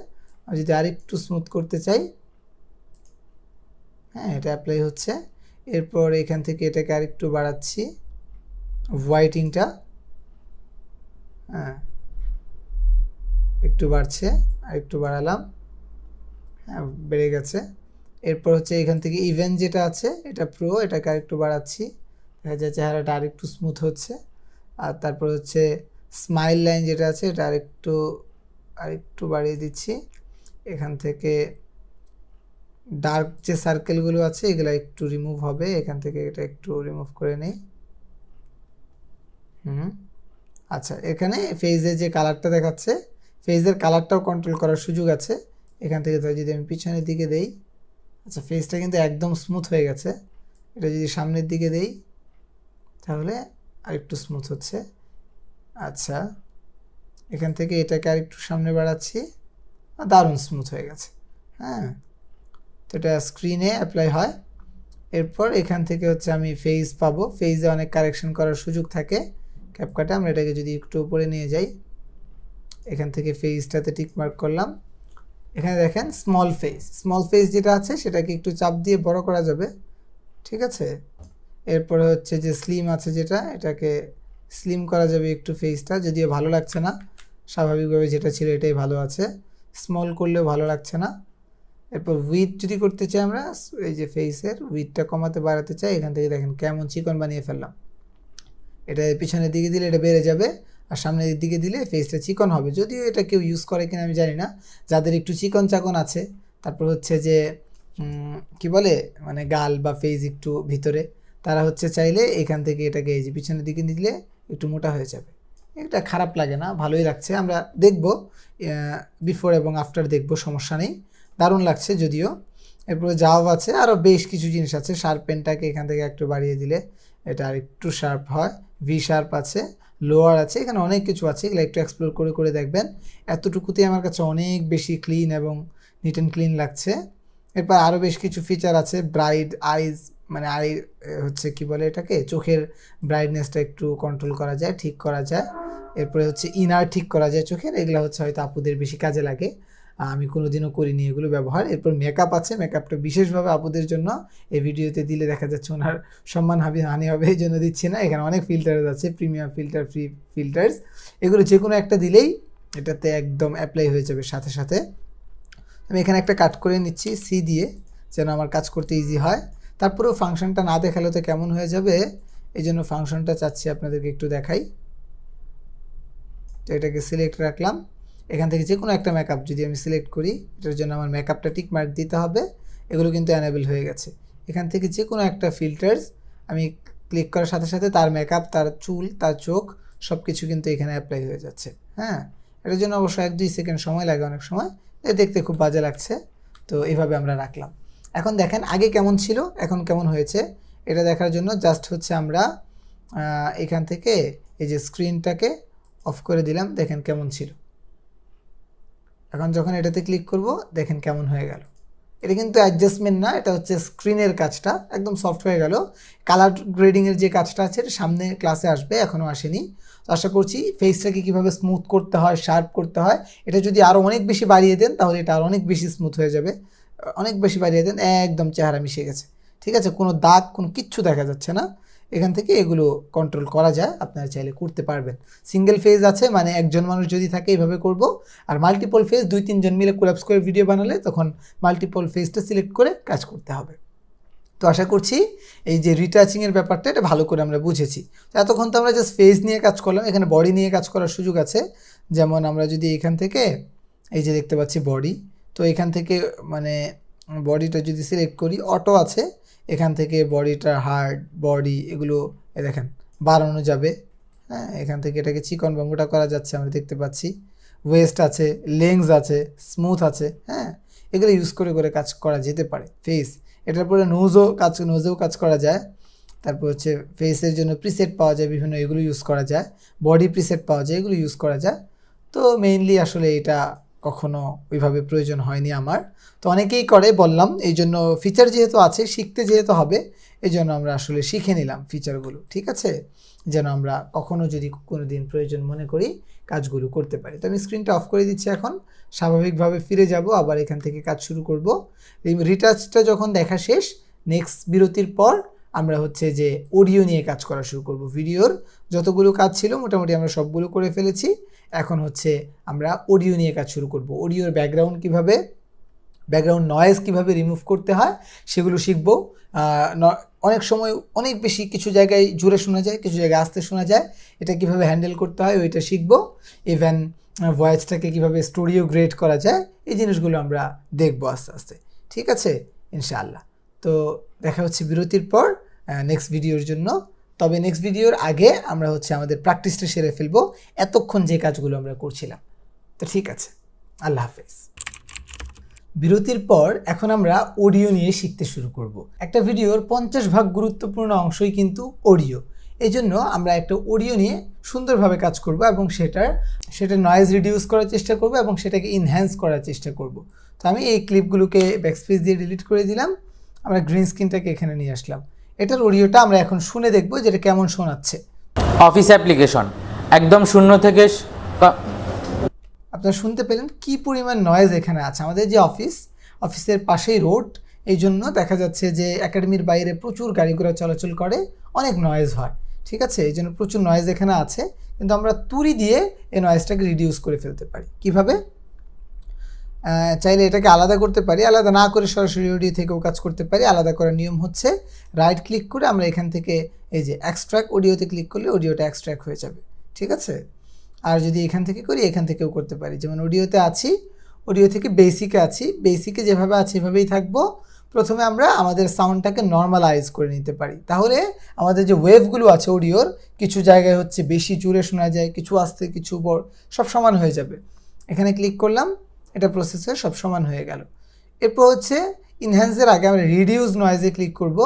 আমি যদি আরেকটু স্মুথ করতে চাই, হ্যাঁ এটা অ্যাপ্লাই হচ্ছে। এরপর এখান থেকে এটাকে আরেকটু বাড়াচ্ছি হোয়াইটিংটা, হ্যাঁ একটু বাড়ছে, আরেকটু বাড়ালাম, হ্যাঁ বেড়ে গেছে। এরপর হচ্ছে এখান থেকে ইভেন যেটা আছে এটা প্রো, এটাকে আরেকটু বাড়াচ্ছি, দেখা যায় চেহারাটা আরেকটু স্মুথ হচ্ছে। আর তারপর হচ্ছে স্মাইল লাইন যেটা আছে এটা আরেকটু বাড়িয়ে দিচ্ছি। এখান থেকে ডার্ক যে সার্কেলগুলো আছে এগুলো একটু রিমুভ হবে, এখান থেকে এটা একটু রিমুভ করে নেই। আচ্ছা, এখানে ফেজের যে কালারটা দেখাচ্ছে, ফেজের কালারটাও কন্ট্রোল করার সুযোগ আছে। এখান থেকে যদি আমি পিছনের দিকে দেই, আচ্ছা ফেসটা কিন্তু একদম স্মুথ হয়ে গেছে। এটা যদি সামনের দিকে দেই তাহলে আরেকটু স্মুথ হচ্ছে। আচ্ছা, এখান থেকে এটাকে আরেকটু সামনে বাড়াচ্ছি, দারুণ স্মুথ হয়ে গেছে। হ্যাঁ, তো এটা স্ক্রিনে অ্যাপ্লাই হয়। এরপর এখান থেকে হচ্ছে আমি ফেস পাবো, ফেসে অনেক কারেকশন করার সুযোগ থাকে ক্যাপকাটে। আমরা এটাকে যদি একটু উপরে নিয়ে যাই, এখান থেকে ফেসটাতে টিক মার্ক করলাম। এখানে দেখেন স্মল ফেস যেটা আছে সেটাকে একটু চাপ দিয়ে বড় করা যাবে, ঠিক আছে। এরপরে হচ্ছে যে স্লিম আছে যেটা, এটাকে স্লিম করা যাবে একটু ফেসটা, যদিও ভালো লাগছে না, স্বাভাবিকভাবে যেটা ছিল এটাই ভালো আছে, স্মল করলেও ভালো লাগছে না। এরপর উইথ যদি করতে চাই আমরা, এই যে ফেসের উইথটা কমাতে বাড়াতে চাই, এখান থেকে দেখেন কেমন চিকন বানিয়ে ফেললাম। এটা পিছনের দিকে দিলে এটা বেড়ে যাবে, আর সামনের দিকে দিলে ফেসটা চিকন হবে। যদিও এটা কেউ ইউজ করে কিনা আমি জানি না, যাদের একটু চিকন চাকন আছে, তারপর হচ্ছে যে কি বলে মানে গাল বা ফেস একটু ভিতরে, তারা হচ্ছে চাইলে এখান থেকে এটাকে এই যে পিছনের দিকে দিলে একটু মোটা হয়ে যাবে। এটা খারাপ লাগে না, ভালোই লাগছে। আমরা দেখব বিফোর এবং আফটার দেখব, সমস্যা নেই, দারুণ লাগছে যদিও। এরপরে যাও আছে, আরও বেশ কিছু জিনিস আছে। শার্পেনটাকে এখান থেকে একটু বাড়িয়ে দিলে এটা আর একটু শার্প হয়। ভি শার্প আছে, লোয়ার আছে, এখানে অনেক কিছু আছে, এগুলো একটু এক্সপ্লোর করে করে দেখবেন। এতটুকুতেই আমার কাছে অনেক বেশি ক্লিন এবং নিট অ্যান্ড ক্লিন লাগছে। এরপর আরও বেশ কিছু ফিচার আছে। ব্রাইট আইজ, মানে হচ্ছে কি বলে এটাকে, চোখের ব্রাইটনেসটা একটু কন্ট্রোল করা যায়, ঠিক করা যায়। এরপরে হচ্ছে ইনার ঠিক করা যায় চোখের, এগুলো হচ্ছে হয়তো আপুদের বেশি কাজে লাগে, আমি কোনোদিনও করিনি এগুলো ব্যবহার। এরপর মেকআপ আছে, মেকআপটা বিশেষভাবে আপুদের জন্য এই ভিডিওতে দিলে দেখা যাচ্ছে ওনার সম্মান হানি হবে, এই জন্য দিচ্ছি না। এখানে অনেক ফিল্টার্স আছে, প্রিমিয়াম ফিল্টার, ফ্রি ফিল্টার্স, এগুলো যে কোনো একটা দিলেই এটাতে একদম অ্যাপ্লাই হয়ে যাবে সাথে সাথে। আমি এখানে একটা কাট করে নিচ্ছি সি দিয়ে, যেন আমার কাজ করতে ইজি হয়। তারপরেও ফাংশনটা না দেখালে তো কেমন হয়ে যাবে, এই জন্য ফাংশনটা চাচ্ছি আপনাদেরকে একটু দেখাই। তো এটাকে সিলেক্ট রাখলাম। এখান থেকে যে কোনো একটা মেকআপ যদি আমি সিলেক্ট করি, এটার জন্য আমার মেকআপটা টিক মার্ক দিতে হবে, এগুলো কিন্তু অ্যানেবল হয়ে গেছে। এখান থেকে যে কোনো একটা ফিল্টার্স আমি ক্লিক করার সাথে সাথে তার মেকআপ, তার চুল, তার চোখ সব কিছু কিন্তু এখানে অ্যাপ্লাই হয়ে যাচ্ছে। হ্যাঁ, এটার জন্য অবশ্য 1-2 সেকেন্ড সময় লাগে অনেক সময়, দেখতে খুব বাজে লাগছে। তো এইভাবে আমরা রাখলাম। এখন দেখেন আগে কেমন ছিল এখন কেমন হয়েছে, এটা দেখার জন্য জাস্ট হচ্ছে আমরা এখান থেকে এই যে স্ক্রিনটাকে অফ করে দিলাম, দেখেন কেমন ছিল। এখন যখন এটাতে ক্লিক করব দেখেন কেমন হয়ে গেল। এটা কিন্তু অ্যাডজাস্টমেন্ট না, এটা হচ্ছে স্ক্রিনের কাজটা, একদম সফট হয়ে গেল। কালার গ্রেডিংয়ের যে কাজটা আছে এটা সামনে ক্লাসে আসবে, এখনও আসেনি। তো আশা করছি ফেসটাকে কীভাবে স্মুথ করতে হয়, শার্প করতে হয়, এটা যদি আরও অনেক বেশি বাড়িয়ে দেন তাহলে এটা আরও অনেক বেশি স্মুথ হয়ে যাবে। অনেক বেশি বাড়িয়ে দেন, একদম চেহারা মিশে গেছে, ঠিক আছে, কোনো দাগ কোনো কিচ্ছু দেখা যাচ্ছে না। এখান থেকে এগুলো কন্ট্রোল করা যায়, আপনারা চাইলে করতে পারবেন। সিঙ্গেল ফেজ আছে মানে একজন মানুষ যদি থাকে এইভাবে করব, আর মাল্টিপল ফেজ 2-3 জন মিলে কোলাপস করে ভিডিও বানালে তখন মাল্টিপল ফেজটা সিলেক্ট করে কাজ করতে হবে। তো আশা করছি এই যে রিটাচিংয়ের ব্যাপারটা এটা ভালো করে আমরা বুঝেছি। তো এতক্ষণ তো আমরা জাস্ট ফেস নিয়ে কাজ করলাম, এখানে বডি নিয়ে কাজ করার সুযোগ আছে। যেমন আমরা যদি এখান থেকে এই যে দেখতে পাচ্ছি বডি, তো এখান থেকে মানে বডিটা যদি সিলেক্ট করি অটো আছে, এখান থেকে বডিটার হার্ড বডি এগুলো দেখেন বাড়ানো যাবে। হ্যাঁ, এখান থেকে এটাকে চিকন বা মোটা করা যাচ্ছে আমরা দেখতে পাচ্ছি। ওয়েস্ট আছে, লেংস আছে, স্মুথ আছে, হ্যাঁ, এগুলো ইউজ করে করে কাজ করা যেতে পারে। ফেস, এটার পরে নোজেও কাজ করা যায়। তারপর হচ্ছে ফেসের জন্য প্রিসেট পাওয়া যায় বিভিন্ন, এগুলো ইউজ করা যায়। বডি প্রিসেট পাওয়া যায়, এগুলো ইউজ করা যায়। তো মেইনলি আসলে এটা কখনো ওইভাবে প্রয়োজন হয়নি আমার। তো অনেকেই করে বললাম, এই জন্য ফিচার যেহেতু আছে, শিখতে যেহেতু হবে, এই জন্য আমরা আসলে শিখে নিলাম ফিচারগুলো, ঠিক আছে, যেন আমরা কখনো যদি কোনো দিন প্রয়োজন মনে করি কাজগুলো করতে পারি। তো আমি স্ক্রিনটা অফ করে দিচ্ছি, এখন স্বাভাবিকভাবে ফিরে যাব, আবার এখান থেকে কাজ শুরু করব। রিটাচটা যখন দেখা শেষ, নেক্সট বিরতির পর আমরা হচ্ছে যে অডিও নিয়ে কাজ করা শুরু করব। ভিডিওর যতগুলো কাজ ছিল মোটামুটি আমরা সবগুলো করে ফেলেছি, এখন হচ্ছে আমরা অডিও নিয়ে কাজ শুরু করব। অডিওর ব্যাকগ্রাউন্ড নয়েজ কীভাবে রিমুভ করতে হয় সেগুলো শিখব। অনেক সময় অনেক বেশি কিছু জায়গায় জোরে শোনা যায়, কিছু জায়গায় আস্তে শোনা যায়, এটা কিভাবে হ্যান্ডেল করতে হয় ওইটা শিখব। ইভেন ভয়েসটাকে কীভাবে স্টোরিও গ্রেড করা যায়, এই জিনিসগুলো আমরা দেখব আস্তে আস্তে, ঠিক আছে ইনশাআল্লাহ। তো দেখা হচ্ছে বিরতির পর নেক্সট ভিডিওর জন্য। তবে নেক্সট ভিডিওর আগে আমরা হচ্ছে আমাদের প্র্যাকটিসটা সেরে ফেলবো এতক্ষণ যে কাজগুলো আমরা করছিলাম। তো ঠিক আছে, আল্লাহ হাফেজ। বিরতির পর এখন আমরা অডিও নিয়ে শিখতে শুরু করব। একটা ভিডিওর 50% গুরুত্বপূর্ণ অংশই কিন্তু অডিও। এই জন্য আমরা একটা অডিও নিয়ে সুন্দরভাবে কাজ করব এবং সেটা নয়েজ রিডিউস করার চেষ্টা করব এবং সেটাকে ইনহ্যান্স করার চেষ্টা করব। তো আমি এই ক্লিপগুলোকে ব্যাকস্পেস দিয়ে ডিলিট করে দিলাম, আমরা গ্রিন স্ক্রিনটাকে এখানে নিয়ে আসলাম। এটার অডিওটা আমরা এখন শুনে দেখব যেটা কেমন শোনাচ্ছে। অফিস অ্যাপ্লিকেশন একদম শূন্য থেকে আপনারা শুনতে পেলেন কি পরিমাণ নয়েজ এখানে আছে। আমাদের যে অফিসের পাশেই রোড, এই জন্য দেখা যাচ্ছে যে একাডেমির বাইরে প্রচুর গাড়ি ঘোড়া চলাচল করে, অনেক নয়েজ হয়, ঠিক আছে, এই জন্য প্রচুর নয়েজ এখানে আছে। কিন্তু আমরা তুড়ি দিয়ে এই নয়েজটাকে রিডিউস করে ফেলতে পারি। কিভাবে? চাইলে এটাকে আলাদা করতে পারি, আলাদা না করে সরাসরি অডিও থেকেও কাজ করতে পারি। আলাদা করার নিয়ম হচ্ছে রাইট ক্লিক করে আমরা এখান থেকে এই যে এক্সট্র্যাক্ট অডিওতে ক্লিক করলে অডিওটা এক্সট্র্যাক্ট হয়ে যাবে, ঠিক আছে। আর যদি এখান থেকে করি এখান থেকেও করতে পারি। যেমন অডিওতে আছি, অডিও থেকে বেসিকে আছি, বেসিকে যেভাবে আছে এভাবেই থাকবো। প্রথমে আমরা আমাদের সাউন্ডটাকে নর্মালাইজ করে নিতে পারি, তাহলে আমাদের যে ওয়েভগুলো আছে অডিওর, কিছু জায়গায় হচ্ছে বেশি জোরে শোনা যায়, কিছু আস্তে, কিছু বড়, সব সমান হয়ে যাবে। এখানে ক্লিক করলাম, এটা প্রসেসে সব সমান হয়ে গেল। এরপর হচ্ছে ইনহ্যান্সের আগে আমরা রিডিউস নয়েজে ক্লিক করব,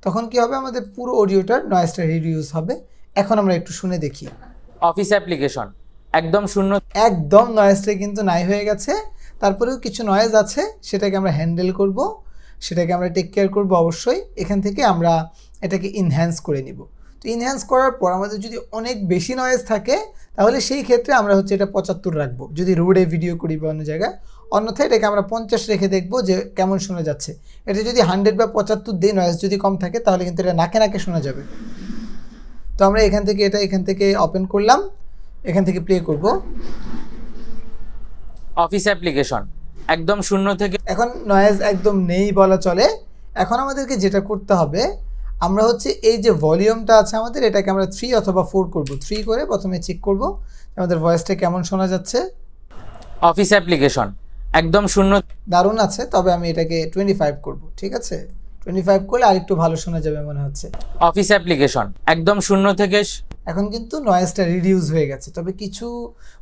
তখন কি হবে, আমাদের পুরো অডিওটার নয়েজটা রিডিউস হবে। এখন আমরা একটু শুনে দেখি। অফিস অ্যাপ্লিকেশন একদম নয়েজটা কিন্তু নাই হয়ে গেছে, তারপরেও কিছু নয়েজ আছে, সেটাকে আমরা হ্যান্ডেল করব, সেটাকে আমরা টেক কেয়ার করব অবশ্যই। এখান থেকে আমরা এটাকে ইনহ্যান্স করে নিব। তো ইনহ্যান্স করার পর আমাদের যদি অনেক বেশি নয়েজ থাকে তাহলে সেই ক্ষেত্রে আমরা হচ্ছে এটা 75 রাখবো, যদি রোডে ভিডিও করি বা অন্য জায়গায়। অন্যথায় এটাকে আমরা 50 রেখে দেখবো যে কেমন শোনা যাচ্ছে। এটা যদি 100 বা 75 দিই, নয়েজ যদি কম থাকে তাহলে কিন্তু এটা নাকে নাকে শোনা যাবে। তো আমরা এখান থেকে ওপেন করলাম, এখান থেকে প্লে করব। অফিস অ্যাপ্লিকেশন একদম শূন্য থেকে, এখন নয়েজ একদম নেই বলা চলে। এখন আমাদেরকে যেটা করতে হবে, আমরা হচ্ছে এই যে ভলিউমটা আছে আমাদের, এটাকে আমরা 3 অথবা 4 করব। 3 করে প্রথমে চেক করব আমাদের ভয়েসটা কেমন শোনা যাচ্ছে। অফিস অ্যাপ্লিকেশন একদম শূন্য, দারুণ আছে, তবে আমি এটাকে 25 করব, ঠিক আছে, 25 করলে আরেকটু ভালো শোনা যাবে মনে হচ্ছে। অফিস অ্যাপ্লিকেশন একদম শূন্য থেকে এখন কিন্তু নয়েজটা রিডিউস হয়ে গেছে, তবে কিছু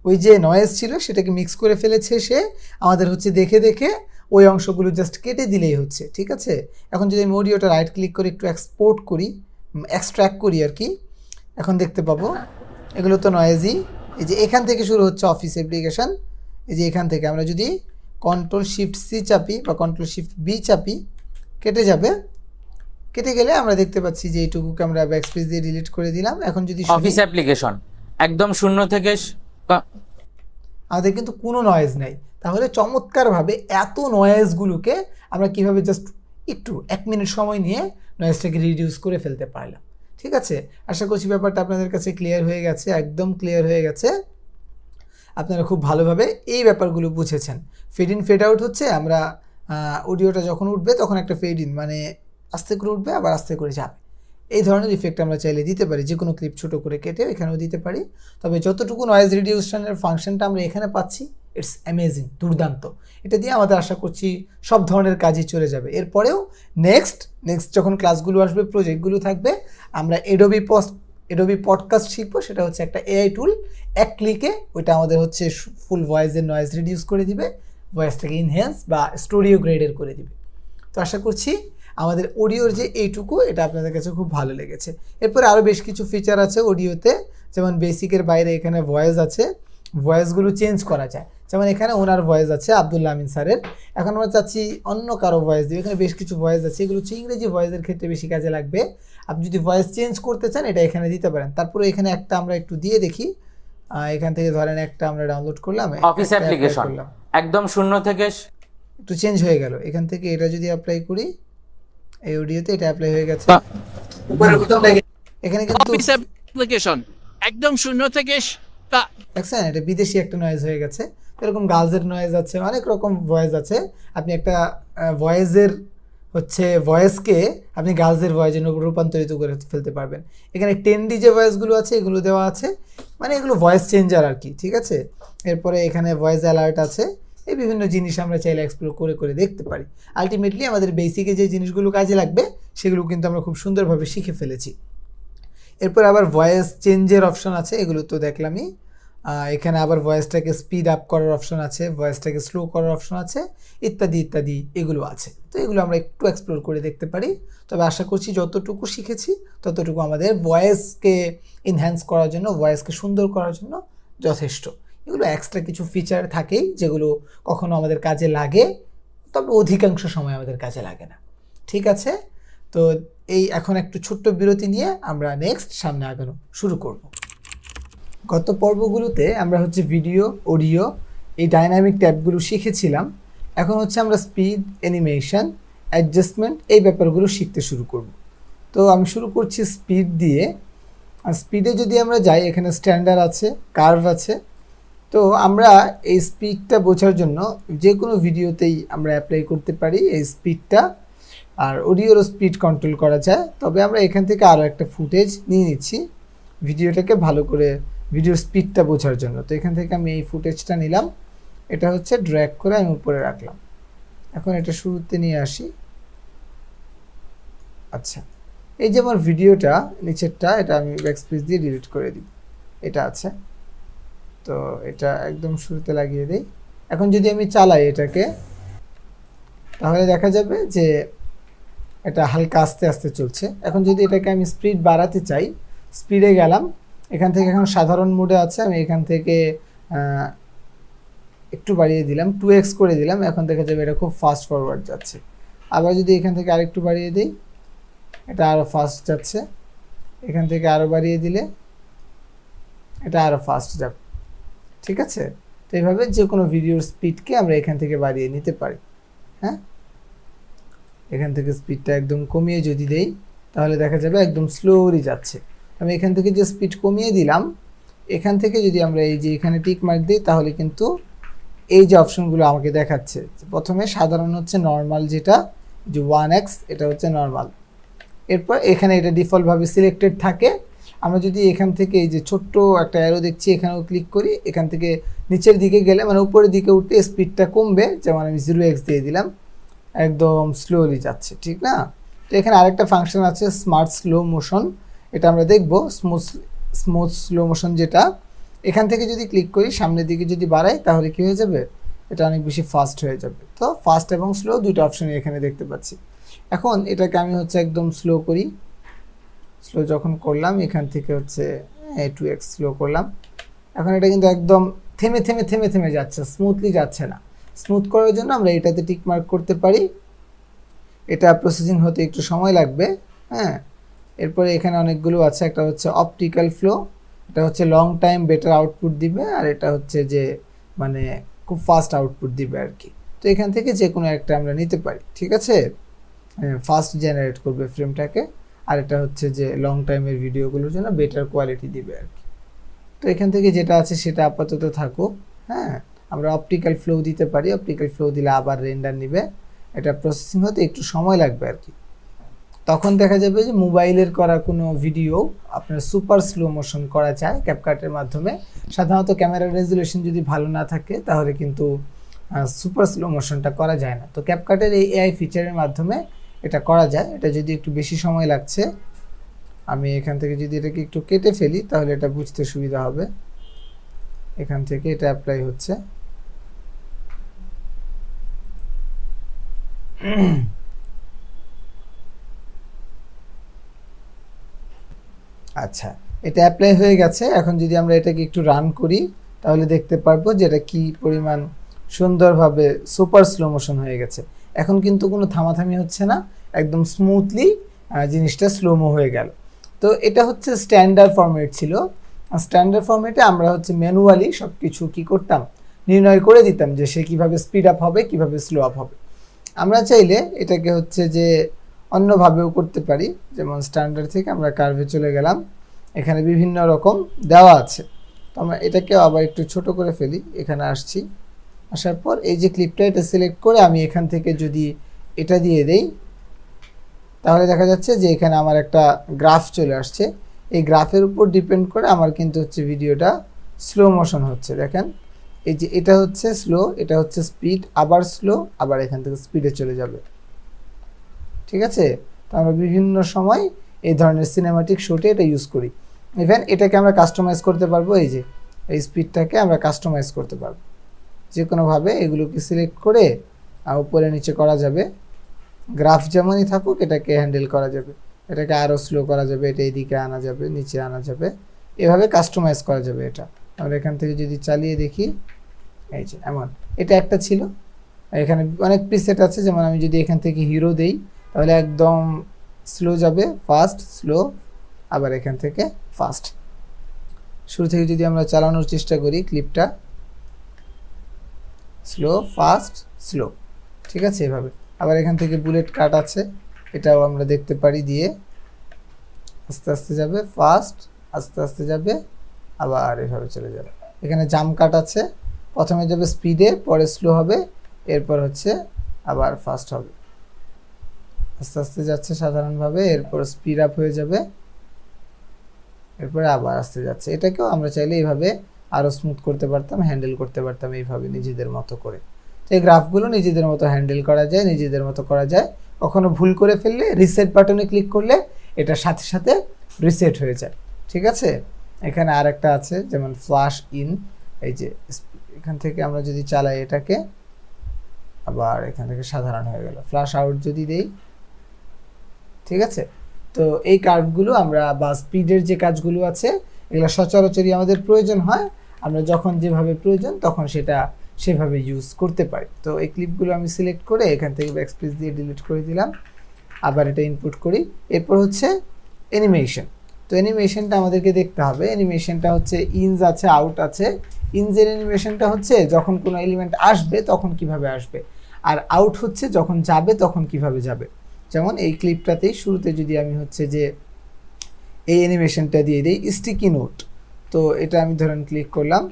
ওই যে নয়েজ ছিল সেটাকে মিক্স করে ফেলেছে সে, আমাদের হচ্ছে দেখে দেখে ওই অংশগুলো জাস্ট কেটে দিলেই হচ্ছে, ঠিক আছে। এখন যদি আমি অডিওটা রাইট ক্লিক করে একটু এক্সপোর্ট করি, এক্সট্র্যাক্ট করি আর কি, এখন দেখতে পাবো এগুলো তো নয়েজই। এই যে এখান থেকে শুরু হচ্ছে অফিস অ্যাপ্লিকেশন, এই যে এখান থেকে আমরা যদি Ctrl+Shift+C চাপি বা Ctrl+Shift+B চাপি কেটে যাবে। কেটে গেলে আমরা দেখতে পাচ্ছি যে এইটুকুকে আমরা ব্যাকস্পেস দিয়ে ডিলিট করে দিলাম। এখন যদি অফিস অ্যাপ্লিকেশন একদম শূন্য থেকে আমাদের কিন্তু কোনো নয়েজ নেই, তাহলে চমৎকারভাবে এত নয়েজগুলোকে আমরা কিভাবে জাস্ট একটু 1 মিনিট সময় নিয়ে নয়েজটাকে রিডিউস করে ফেলতে পারলাম। ঠিক আছে, আশা করছি ব্যাপারটা আপনাদের কাছে ক্লিয়ার হয়ে গেছে, একদম ক্লিয়ার হয়ে গেছে। আপনারা খুব ভালোভাবে এই ব্যাপারগুলো বুঝেছেন। ফেড ইন ফেড আউট হচ্ছে আমরা অডিওটা যখন উঠবে তখন একটা ফেড ইন মানে আস্তে করে উঠবে আবার আস্তে করে যাবে, এই ধরনের ইফেক্ট আমরা চাইলে দিতে পারি, যে কোনো ক্লিপ ছোটো করে কেটে এখানেও দিতে পারি। তবে যতটুকু নয়েজ রিডিউশনের ফাংশনটা আমরা এখানে পাচ্ছি, ইটস অ্যামেজিং, দুর্দান্ত। এটা দিয়ে আমাদের আশা করছি সব ধরনের কাজই চলে যাবে। এরপরেও নেক্সট যখন ক্লাসগুলো আসবে, প্রজেক্টগুলো থাকবে, আমরা এডোবি পডকাস্ট শিখবো। সেটা হচ্ছে একটা এআই টুল, এক ক্লিকে ওইটা আমাদের হচ্ছে ফুল ভয়েসের নয়েজ রিডিউস করে দিবে, ভয়েসটাকে ইনহ্যান্স বা স্টুডিও গ্রেডের করে দিবে। তো আশা করছি আমাদের অডিওর যে এইটুকু এটা আপনাদের কাছে খুব ভালো লেগেছে। এরপরে আরও বেশ কিছু ফিচার আছে অডিওতে, যেমন বেসিকের বাইরে এখানে ভয়েস আছে, ভয়েসগুলো চেঞ্জ করা যায়। যেমন এখানে ওনার ভয়েস আছে আব্দুল্লাহ আমিন স্যারের, এখন আমরা চাচ্ছি অন্য কারো ভয়েস দিই। এখানে বেশ কিছু ভয়েস আছে, এগুলো হচ্ছে ইংরেজি ভয়েসের ক্ষেত্রে বেশি কাজে লাগবে। আপনি যদি ভয়েস চেঞ্জ করতে চান এটা এখানে দিতে পারেন। তারপরে এখানে একটা আমরা একটু দিয়ে দেখি, এখান থেকে ধরেন একটা আমরা ডাউনলোড করলাম, অফিস অ্যাপ্লিকেশন একদম শূন্য থেকে একটু চেঞ্জ হয়ে গেল। এখান থেকে এটা যদি অ্যাপ্লাই করি, এই অডিওতে এটা অ্যাপ্লাই হয়ে গেছে। এখানে কিন্তু অফিস অ্যাপ্লিকেশন একদম শূন্য থেকে দেখছেন এটা বিদেশি একটা নয়েজ হয়ে গেছে। এরকম গার্লসের নয়েজ আছে, অনেক রকম ভয়েস আছে। আপনি একটা ভয়েসকে আপনি গার্লসের ভয়েসে রূপান্তরিত করে ফেলতে পারবেন। এখানে 10D যে ভয়েসগুলো আছে এগুলো দেওয়া আছে, মানে এগুলো ভয়েস চেঞ্জার আর কি, ঠিক আছে। এরপরে এখানে ভয়েস অ্যালার্ট আছে, এই বিভিন্ন জিনিস আমরা চাইলে এক্সপ্লোর করে করে দেখতে পারি। আলটিমেটলি আমাদের বেসিকে যে জিনিসগুলো কাজে লাগবে সেগুলো কিন্তু আমরা খুব সুন্দরভাবে শিখে ফেলেছি। এরপর আবার ভয়েস চেঞ্জের অপশন আছে, এগুলো তো দেখলামই। এখানে আবার ভয়েসটাকে স্পিড আপ করার অপশন আছে, ভয়েসটাকে স্লো করার অপশন আছে, ইত্যাদি ইত্যাদি এগুলো আছে। তো এগুলো আমরা একটু এক্সপ্লোর করে দেখতে পারি। তবে আশা করছি যতটুকু শিখেছি ততটুকু আমাদের ভয়েসকে এনহ্যান্স করার জন্য, ভয়েসকে সুন্দর করার জন্য যথেষ্ট। এগুলো এক্সট্রা কিছু ফিচার থাকেই যেগুলো কখনো আমাদের কাজে লাগে, তবে অধিকাংশ সময় আমাদের কাজে লাগে না। ঠিক আছে, তো এই এখন একটু ছোট্ট বিরতি নিয়ে আমরা নেক্সট সামনে আগানো শুরু করব। গত পর্বগুলোতে আমরা হচ্ছে ভিডিও, অডিও, এই ডাইনামিক ট্যাবগুলো শিখেছিলাম। এখন হচ্ছে আমরা স্পিড, অ্যানিমেশন, অ্যাডজাস্টমেন্ট এই ব্যাপারগুলো শিখতে শুরু করব। তো আমি শুরু করছি স্পিড দিয়ে। আর স্পিডে যদি আমরা যাই, এখানে স্ট্যান্ডার্ড আছে, কার্ভ আছে। তো আমরা এই স্পিডটা বোঝার জন্য যে কোনো ভিডিওতেই আমরা অ্যাপ্লাই করতে পারি এই স্পিডটা। আর অডিওরও স্পিড কন্ট্রোল করা যায়। তবে আমরা এখান থেকে আরও একটা ফুটেজ নিয়ে নিচ্ছি ভিডিওটাকে ভালো করে, ভিডিওর স্পিডটা বোঝার জন্য। তো এখান থেকে আমি এই ফুটেজটা নিলাম, এটা হচ্ছে ড্র্যাগ করে আমি উপরে রাখলাম। এখন এটা শুরুতে নিয়ে আসি। আচ্ছা, এই যে আমার ভিডিওটা নিচেরটা, এটা আমি ব্যাকস্পেস দিয়ে ডিলিট করে দিই, এটা আছে। তো এটা একদম শুরুতে লাগিয়ে দিই। এখন যদি আমি চালাই এটাকে, তাহলে দেখা যাবে যে এটা হালকা আস্তে আস্তে চলছে। এখন যদি এটাকে আমি স্পিড বাড়াতে চাই, স্পিডে গেলাম, এখান থেকে এখন সাধারণ মোডে আছে, আমি এখান থেকে একটু বাড়িয়ে দিলাম, 2x করে দিলাম। এখন দেখা যাবে এটা খুব ফাস্ট ফরওয়ার্ড যাচ্ছে। আবার যদি এখান থেকে আরেকটু বাড়িয়ে দিই, এটা আরও ফাস্ট যাচ্ছে। এখান থেকে আরও বাড়িয়ে দিলে এটা আরও ফাস্ট যাবে। ঠিক আছে, তো এইভাবে যে কোনো ভিডিওর স্পিডকে আমরা এখান থেকে বাড়িয়ে নিতে পারি। হ্যাঁ, এখান থেকে স্পিডটা একদম কমিয়ে যদি দেই, তাহলে দেখা যাবে একদম স্লোলি যাচ্ছে। আমি এখান থেকে যে স্পিড কমিয়ে দিলাম, এখান থেকে যদি আমরা এই যে এখানে টিক মার্ক দিই, তাহলে কিন্তু এই যে অপশনগুলো আমাকে দেখাচ্ছে। প্রথমে সাধারণ হচ্ছে নর্মাল, যেটা যে 1x, এটা হচ্ছে নর্মাল। এরপর এখানে এটা ডিফল্টভাবে সিলেক্টেড থাকে। আমরা যদি এখান থেকে এই যে ছোট্ট একটা অ্যারো দেখছি, এখানেও ক্লিক করি, এখান থেকে নিচের দিকে গেলে মানে উপরের দিকে উঠতে স্পিডটা কমবে। যেমন আমি 0x দিয়ে দিলাম, একদম স্লোলি যাচ্ছে, ঠিক না? তো এখানে আরেকটা ফাংশন আছে স্মার্ট স্লো মোশন, এটা আমরা দেখব। স্মুথ স্লো মোশন যেটা, এখান থেকে যদি ক্লিক করি সামনের দিকে যদি বাড়াই তাহলে কি হয়ে যাবে, এটা অনেক বেশি ফাস্ট হয়ে যাবে। তো ফাস্ট এবং স্লো দুটো অপশনই এখানে দেখতে পাচ্ছি। এখন এটাকে আমি হচ্ছে একদম স্লো করি, স্লো যখন করলাম এখান থেকে হচ্ছে 2x স্লো করলাম। এখন এটা কিন্তু একদম থেমে থেমে থেমে থেমে যাচ্ছে, স্মুথলি যাচ্ছে না। স্মুথ করার জন্য আমরা এটাতে টিক মার্ক করতে পারি, এটা প্রসেসিং হতে একটু সময় লাগবে। হ্যাঁ, এরপরে এখানে অনেকগুলো আছে, একটা হচ্ছে অপটিক্যাল ফ্লো, এটা হচ্ছে লং টাইম বেটার আউটপুট দিবে, আর এটা হচ্ছে যে মানে খুব ফাস্ট আউটপুট দিবে আর কি। তো এখান থেকে যে কোনো একটা আমরা নিতে পারি, ঠিক আছে। ফাস্ট জেনারেট করবে ফ্রেমটাকে, আর এটা হচ্ছে যে লং টাইমের ভিডিওগুলোর জন্য বেটার কোয়ালিটি দিবে আর কি। তো এখান থেকে যেটা আছে সেটা আপাতত থাকুক। হ্যাঁ, আমরা অপটিক্যাল ফ্লো দিতে পারি, অপটিক্যাল ফ্লো দিলে আবার রেন্ডার নিবে, এটা প্রসেসিং হতে একটু সময় লাগবে আর কি। তখন দেখা যাবে যে মোবাইলের করা কোনো ভিডিও আপনার সুপার স্লো মোশন করা যায় ক্যাপকাটের মাধ্যমে। সাধারণত ক্যামেরার রেজুলেশন যদি ভালো না থাকে তাহলে কিন্তু সুপার স্লো মোশনটা করা যায় না। তো ক্যাপকাটের এই এআই ফিচারের মাধ্যমে এটা করা যায়। এটা যদি একটু বেশি সময় লাগছে, আমি এখান থেকে যদি এটাকে একটু কেটে ফেলি তাহলে এটা বুঝতে সুবিধা হবে। এখান থেকে এটা অ্যাপ্লাই হচ্ছে। আচ্ছা, এটা অ্যাপ্লাই হয়ে গেছে। এখন যদি আমরা এটাকে একটু রান করি তাহলে দেখতে পারবো যে এটা কি পরিমাণ সুন্দরভাবে সুপার স্লো মোশন হয়ে গেছে। এখন কিন্তু কোনো থামাথামি হচ্ছে না, একদম স্মুথলি জিনিসটা স্লোমো হয়ে গেল। তো এটা হচ্ছে স্ট্যান্ডার্ড ফরম্যাট ছিল। স্ট্যান্ডার্ড ফরম্যাটে আমরা হচ্ছে ম্যানুয়ালি সব কিছু কী করতাম, নির্ণয় করে দিতাম যে সে কীভাবে স্পিড আপ হবে, কীভাবে স্লো আপ হবে। আমরা চাইলে এটাকে হচ্ছে যে অন্যভাবেও করতে পারি, যেমন স্ট্যান্ডার্ড থেকে আমরা কার্ভে চলে গেলাম, এখানে বিভিন্ন রকম দেওয়া আছে। তো আমরা এটাকে আবার একটু ছোট করে ফেলি, এখানে আসছি, আসার পর এই যে ক্লিপটা এটা সিলেক্ট করে আমি এখান থেকে যদি এটা দিয়ে দেই তাহলে দেখা যাচ্ছে যে এখানে আমার একটা গ্রাফ চলে আসছে। এই গ্রাফের উপর ডিপেন্ড করে আমার কিন্তু হচ্ছে ভিডিওটা স্লো মোশন হচ্ছে। দেখেন এই যে এটা হচ্ছে স্লো, এটা হচ্ছে স্পিড, আবার স্লো, আবার এখান থেকে স্পিডে চলে যাবে, ঠিক আছে। তো আমরা বিভিন্ন সময় এই ধরনের সিনেমাটিক শটে এটা ইউজ করি। ইভেন এটাকে আমরা কাস্টমাইজ করতে পারবো, এই যে এই স্পিডটাকে আমরা কাস্টমাইজ করতে পারবো যে কোনোভাবে। এগুলোকে সিলেক্ট করে উপরে নিচে করা যাবে, গ্রাফ যেমনই থাকুক এটাকে হ্যান্ডেল করা যাবে, এটাকে আরও স্লো করা যাবে, এটা এদিকে আনা যাবে, নিচে আনা যাবে, এভাবে কাস্টমাইজ করা যাবে। এটা আমরা এখান থেকে যদি চালিয়ে দেখি, এই যে এমন, এটা একটা ছিল। এখানে অনেক প্রিসেট আছে, যেমন আমি যদি এখান থেকে হিরো দেই তাহলে একদম স্লো যাবে, ফাস্ট, স্লো, আবার এখান থেকে ফাস্ট। শুরু থেকে যদি আমরা চালানোর চেষ্টা করি ক্লিপটা, স্লো, ফাস্ট, স্লো, ঠিক আছে এভাবে। আবার এখান থেকে বুলেট কাট আছে, এটাও আমরা দেখতে পারি দিয়ে আস্তে আস্তে যাবে, ফাস্ট, আস্তে আস্তে যাবে, আবার এভাবে চলে যাবে। এখানে জাম্প কাট আছে, প্রথমে যাবে স্পিডে, পরে স্লো হবে, এরপর হচ্ছে আবার ফাস্ট হবে, আস্তে আস্তে যাচ্ছে সাধারণভাবে, এরপর স্পিড আপ হয়ে যাবে, এরপরে আবার আস্তে যাচ্ছে। এটাকেও আমরা চাইলে এইভাবে আরও স্মুথ করতে পারতাম, হ্যান্ডেল করতে পারতাম এইভাবে নিজেদের মতো করে। তো এই গ্রাফগুলো নিজেদের মতো হ্যান্ডেল করা যায়, নিজেদের মতো করা যায়। কখনো ভুল করে ফেললে রিসেট বাটনে ক্লিক করলে এটা সাথে সাথে রিসেট হয়ে যায়, ঠিক আছে। এখানে আর একটা আছে যেমন ফ্ল্যাশ ইন, এই যে এখান থেকে আমরা যদি চালাই এটাকে, আবার এখান থেকে সাধারণ হয়ে গেল। ফ্ল্যাশ আউট যদি দেই, ঠিক আছে। তো এই কার্ভগুলো আমরা বা স্পিডের যে কাজগুলো আছে এগুলো সচরাচরই আমাদের প্রয়োজন হয়, আমরা যখন যেভাবে প্রয়োজন তখন সেটা সেভাবে ইউজ করতে পারি। তো এই ক্লিপগুলো আমি সিলেক্ট করে এখান থেকে ব্যাকস্পেস দিয়ে ডিলিট করে দিলাম, আবার এটা ইনপুট করি। এরপর হচ্ছে অ্যানিমেশন। তো অ্যানিমেশনটা আমাদেরকে দেখতে হবে। অ্যানিমেশনটা হচ্ছে ইনস আছে, আউট আছে। ইনসের অ্যানিমেশনটা হচ্ছে যখন কোনো এলিমেন্ট আসবে তখন কিভাবে আসবে, আর আউট হচ্ছে যখন যাবে তখন কিভাবে যাবে। যেমন এই ক্লিপটাতেই শুরুতে যদি আমি হচ্ছে যে এই অ্যানিমেশনটা দিয়ে দিই স্টিকি নোট, তো এটা আমি ধরেন ক্লিক করলাম,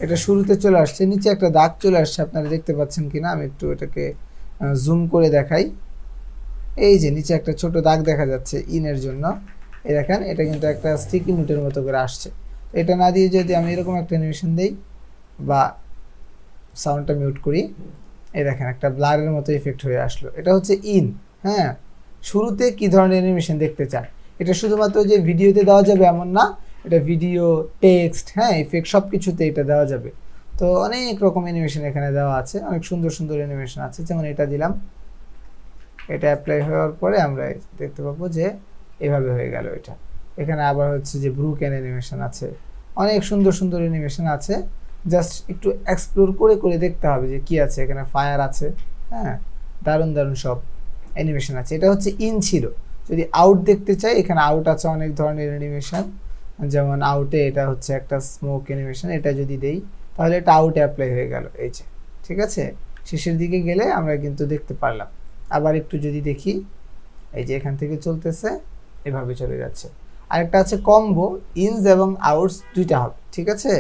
এটা শুরুতে চলে আসছে, নিচে একটা দাগ চলে আসছে, আপনারা দেখতে পাচ্ছেন কিনা আমি একটু এটাকে জুম করে দেখাই। এই যে নিচে একটা ছোট দাগ দেখা যাচ্ছে ইনের জন্য, এই দেখেন এটা কিন্তু একটা স্টিকি নোটের মতো করে আসছে। এটা না দিয়ে যদি আমি এরকম একটা অ্যানিমেশন দেই বা সাউন্ডটা মিউট করি, এই দেখেন একটা ব্লারের মতো ইফেক্ট হয়ে আসলো, এটা হচ্ছে ইন। হ্যাঁ, শুরুতে কি ধরনের অ্যানিমেশন দেখতে চান। এটা শুধুমাত্র যে ভিডিওতে দেওয়া যাবে এমন না, এটা ভিডিও, টেক্সট, হ্যাঁ, ইফেক্ট সব কিছুতে এটা দেওয়া যাবে। তো অনেক রকম অ্যানিমেশন এখানে দেওয়া আছে, অনেক সুন্দর সুন্দর অ্যানিমেশন আছে। যেমন এটা দিলাম, এটা অ্যাপ্লাই হওয়ার পরে আমরা দেখতে পাবো যে এভাবে হয়ে গেল এটা। এখানে আবার হচ্ছে যে ব্রুকেন অ্যানিমেশন আছে, অনেক সুন্দর সুন্দর অ্যানিমেশন আছে। জাস্ট একটু এক্সপ্লোর করে করে দেখতে হবে যে কি আছে। এখানে ফায়ার আছে, হ্যাঁ, দারুণ দারুণ সব অ্যানিমেশন আছে। এটা হচ্ছে ইন ছিল। যদি আউট দেখতে চাই, এখানে আউট আছে অনেক ধরনের অ্যানিমেশন। যেমন আউটে এটা হচ্ছে একটা স্মোক অ্যানিমেশন, এটা যদি দেই তাহলে এটা আউটে অ্যাপ্লাই হয়ে গেল, এই যে, ঠিক আছে। শেষের দিকে গেলে আমরা কিন্তু দেখতে পারলাম। আবার একটু যদি দেখি, এই যে এখান থেকে চলতেছে, এভাবে চলে যাচ্ছে। আরেকটা আছে কম্বো, ইনস এবং আউটস দুইটা হবে, ঠিক আছে।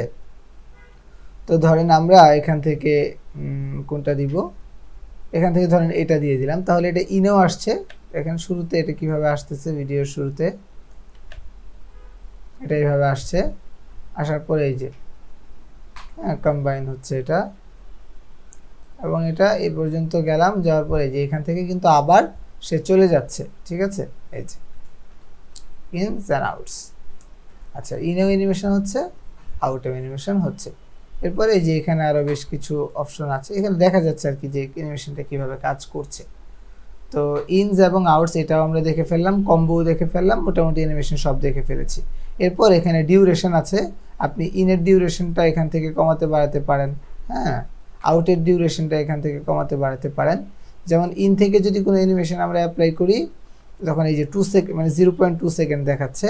তো ধরেন আমরা এখান থেকে কোনটা দিব, এখান থেকে ধরেন এটা দিয়ে দিলাম, তাহলে এটা ইনেও আসছে। এখানে শুরুতে এটা কিভাবে আসতেছে, ভিডিওর শুরুতে এটা এইভাবে আসছে, আসার পরে এই যে, হ্যাঁ, কম্বাইন হচ্ছে এটা, এবং এটা এই পর্যন্ত গেলাম, যাওয়ার পরে যে এখান থেকে কিন্তু আবার সে চলে যাচ্ছে, ঠিক আছে। এই যে ইনস অ্যান্ড আউটস। আচ্ছা, ইনেও অ্যানিমেশন হচ্ছে, আউটেও অ্যানিমেশন হচ্ছে। এরপরে এই যে এখানে আরও বেশ কিছু অপশন আছে, এখানে দেখা যাচ্ছে আর কি যে অ্যানিমেশনটা কীভাবে কাজ করছে। তো ইনস এবং আউটস এটাও আমরা দেখে ফেললাম, কম্বো দেখে ফেললাম, মোটামুটি অ্যানিমেশন সব দেখে ফেলেছি। এরপর এখানে ডিউরেশন আছে, আপনি ইনের ডিউরেশনটা এখান থেকে কমাতে বাড়াতে পারেন, হ্যাঁ, আউটের ডিউরেশনটা এখান থেকে কমাতে বাড়াতে পারেন। যেমন ইন থেকে যদি কোনো অ্যানিমেশন আমরা অ্যাপ্লাই করি, তখন এই যে 2 সেকেন্ড মানে 0.2 সেকেন্ড দেখাচ্ছে,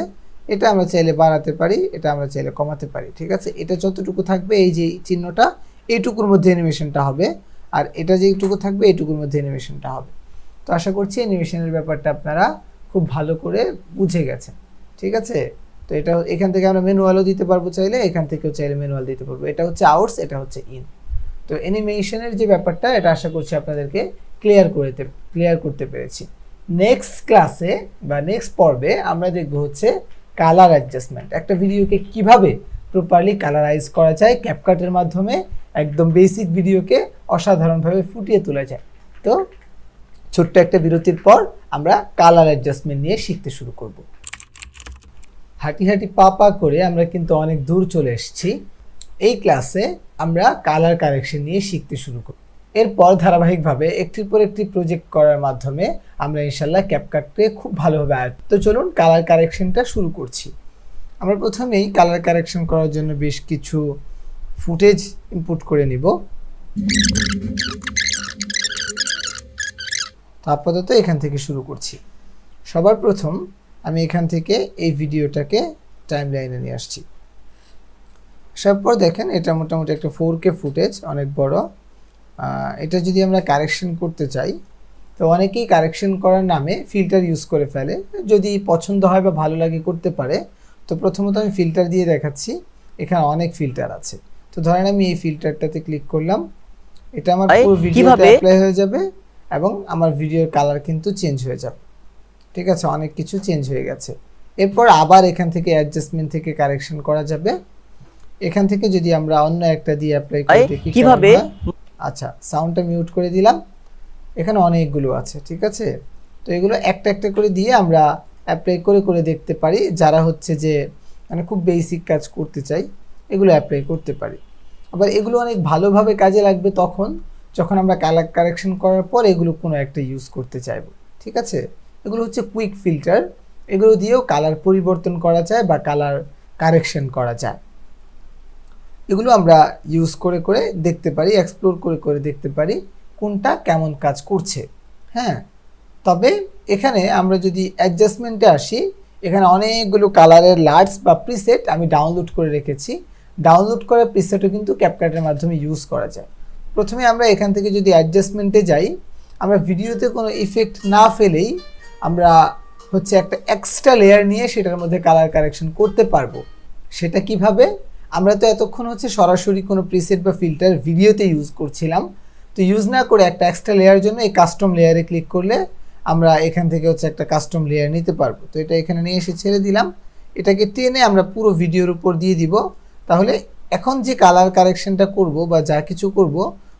এটা আমরা চাইলে বাড়াতে পারি, এটা আমরা চাইলে কমাতে পারি, ঠিক আছে। এটা যতটুকু থাকবে, এই যে চিহ্নটা, এইটুকুর মধ্যে অ্যানিমেশনটা হবে, আর এটা যেটুকু থাকবে এইটুকুর মধ্যে অ্যানিমেশনটা হবে। তো আশা করছি অ্যানিমেশনের ব্যাপারটা আপনারা খুব ভালো করে বুঝে গেছেন, ঠিক আছে। তো এটা এখান থেকে আমরা ম্যানুয়ালও দিতে পারবো চাইলে, এখান থেকেও চাইলে ম্যানুয়াল দিতে পারবো। এটা হচ্ছে আউটস, এটা হচ্ছে ইন। তো অ্যানিমেশনের যে ব্যাপারটা, এটা আশা করছি আপনাদেরকে ক্লিয়ার করতে পেরেছি। নেক্সট ক্লাসে বা নেক্সট পর্বে আমরা দেখব হচ্ছে কালার অ্যাডজাস্টমেন্ট। একটা ভিডিওকে কিভাবে প্রপারলি কালারাইজ করা যায় ক্যাপকাটের মাধ্যমে, একদম বেসিক ভিডিওকে অসাধারণভাবে ফুটিয়ে তোলা যায়। তো ছোট্ট একটা বিরতির পর আমরা কালার অ্যাডজাস্টমেন্ট নিয়ে শিখতে শুরু করব। হাঁটি হাঁটি পা পা করে আমরা কিন্তু অনেক দূর চলে এসেছি। এই ক্লাসে আমরা কালার কারেকশন নিয়ে শিখতে শুরু করব। এরপর ধারাবাহিকভাবে একটির পর একটি প্রজেক্ট করার মাধ্যমে আমরা ইনশাল্লাহ ক্যাপকাটকে খুব ভালোভাবে আয়ত্ত। তো চলুন কালার কারেকশনটা শুরু করছি। আমরা প্রথমেই কালার কারেকশন করার জন্য বেশ কিছু ফুটেজ ইনপুট করে নিব। তো আপাতত এখান থেকে শুরু করছি। সবার প্রথম আমি এখান থেকে এই ভিডিওটাকে টাইমলাইনে নিয়ে আসছি। আসার পর দেখেন এটা মোটামুটি একটা 4K ফুটেজ, অনেক বড়। এটা যদি আমরা কারেকশন করতে চাই, তো অনেকেই কারেকশন করার নামে ফিল্টার ইউজ করে ফেলে। যদি পছন্দ হয় বা ভালো লাগে করতে পারে। তো প্রথমত আমি ফিল্টার দিয়ে দেখাচ্ছি। এখানে অনেক ফিল্টার আছে। তো ধরেন আমি এই ফিল্টারটাতে ক্লিক করলাম, এটা আমার পুরো ভিডিওতে অ্যাপ্লাই হয়ে যাবে এবং আমার ভিডিওর কালার কিন্তু চেঞ্জ হয়ে যাবে, ঠিক আছে। অনেক কিছু চেঞ্জ হয়ে গেছে। এরপর আবার এখান থেকে অ্যাডজাস্টমেন্ট থেকে কারেকশন করা যাবে। এখান থেকে যদি আমরা অন্য একটা দিয়ে অ্যাপ্লাই করি দেখি কিভাবে। আচ্ছা, সাউন্ডটা মিউট করে দিলাম। এখানে অনেকগুলো আছে, ঠিক আছে। তো এগুলো একটা একটা করে দিয়ে আমরা অ্যাপ্লাই করে করে দেখতে পারি। যারা হচ্ছে যে মানে খুব বেসিক কাজ করতে চাই, এগুলো অ্যাপ্লাই করতে পারি। আবার এগুলো অনেক ভালোভাবে কাজে লাগবে তখন যখন আমরা কালার কারেকশন করার পর এগুলো কোনো একটা ইউজ করতে চাইবো, ঠিক আছে। এগুলো হচ্ছে কুইক ফিল্টার, এগুলো দিয়েও কালার পরিবর্তন করা যায় বা কালার কারেকশন করা যায়। এগুলো আমরা ইউজ করে করে দেখতে পারি, এক্সপ্লোর করে করে দেখতে পারি কোনটা কেমন কাজ করছে, হ্যাঁ। তবে এখানে আমরা যদি অ্যাডজাস্টমেন্টে আসি, এখানে অনেকগুলো কালারের লার্টস বা প্রিসেট আমি ডাউনলোড করে রেখেছি। ডাউনলোড করা প্রিসেটও কিন্তু ক্যাপকাটের মাধ্যমে ইউজ করা যায়। প্রথমে আমরা এখান থেকে যদি অ্যাডজাস্টমেন্টে যাই, আমরা ভিডিওতে কোনো ইফেক্ট না ফেলেই আমরা হচ্ছে একটা এক্সট্রা লেয়ার নিয়ে সেটার মধ্যে কালার কারেকশন করতে পারবো। সেটা কিভাবে? আমরা তো এতক্ষণ হচ্ছে সরাসরি কোনো প্রিসেট বা ফিল্টার ভিডিওতে ইউজ করছিলাম। তো ইউজ না করে একটা এক্সট্রা লেয়ার জন্য এই কাস্টম লেয়ারে ক্লিক করলে আমরা এখান থেকে হচ্ছে একটা কাস্টম লেয়ার নিতে পারবো। তো এটা এখানে নিয়ে এসে ছেড়ে দিলাম। এটাকে টেনে আমরা পুরো ভিডিওর উপর দিয়ে দিব। তাহলে এখন যে কালার কারেকশনটা করব বা যা কিছু করব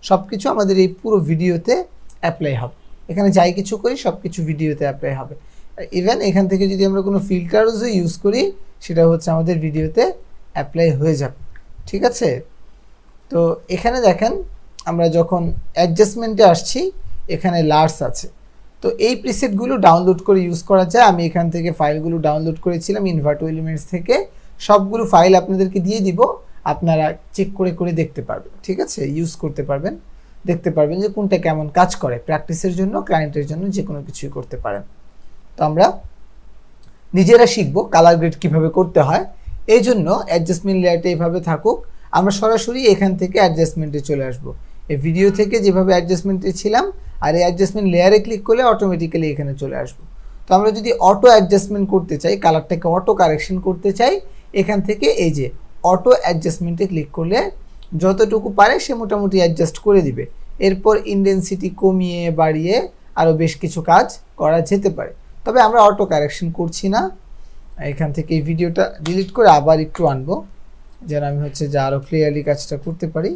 সব কিছু আমাদের এই পুরো ভিডিওতে অ্যাপ্লাই হবে, এখানে যাই কিছু করি সব কিছু ভিডিওতে অ্যাপ্লাই হবে। ইভেন এখান থেকে যদি আমরা কোনো ফিল্টারসও ইউজ করি সেটা হচ্ছে আমাদের ভিডিওতে অ্যাপ্লাই হয়ে যাবে। ঠিক আছে, তো এখানে দেখেন আমরা যখন অ্যাডজাস্টমেন্টে আসছি এখানে লার্স আছে, তো এই প্রিসেটগুলো ডাউনলোড করে ইউজ করা যায়। আমি এখান থেকে ফাইলগুলো ডাউনলোড করেছিলাম ইনভার্টো এলিমেন্টস থেকে, সবগুলো ফাইল আপনাদেরকে দিয়ে দিব, আপনারা চেক করে করে দেখতে পারবেন। ঠিক আছে, ইউজ করতে পারবেন, দেখতে পারবেন যে কোনটা কেমন কাজ করে। প্র্যাকটিসের জন্য, ক্লায়েন্টের জন্য যে কোনো কিছুই করতে পারেন। তো আমরা নিজেরা শিখবো কালার গ্রেড কীভাবে করতে হয়। এই জন্য অ্যাডজাস্টমেন্ট লেয়ারটা এইভাবে থাকুক, আমরা সরাসরি এখান থেকে অ্যাডজাস্টমেন্টে চলে আসবো। এই ভিডিও থেকে যেভাবে অ্যাডজাস্টমেন্টে ছিলাম আর এই অ্যাডজাস্টমেন্ট লেয়ারে ক্লিক করলে অটোমেটিক্যালি এখানে চলে আসবো। তো আমরা যদি অটো অ্যাডজাস্টমেন্ট করতে চাই, কালারটাকে অটো কারেকশন করতে চাই, এখান থেকে এই যে অটো অ্যাডজাস্টমেন্টে ক্লিক করলে যতটুকু পারে সে মোটামুটি অ্যাডজাস্ট করে দিবে। এরপর ইনটেনসিটি কমিয়ে বাড়িয়ে আরও বেশ কিছু কাজ করা যেতে পারে, তবে আমরা অটো কারেকশন করছি না। এখান থেকে এই ভিডিওটা ডিলিট করে আবার একটু আনবো যেন আমি হচ্ছে যে আরও ক্লিয়ারলি কাজটা করতে পারি।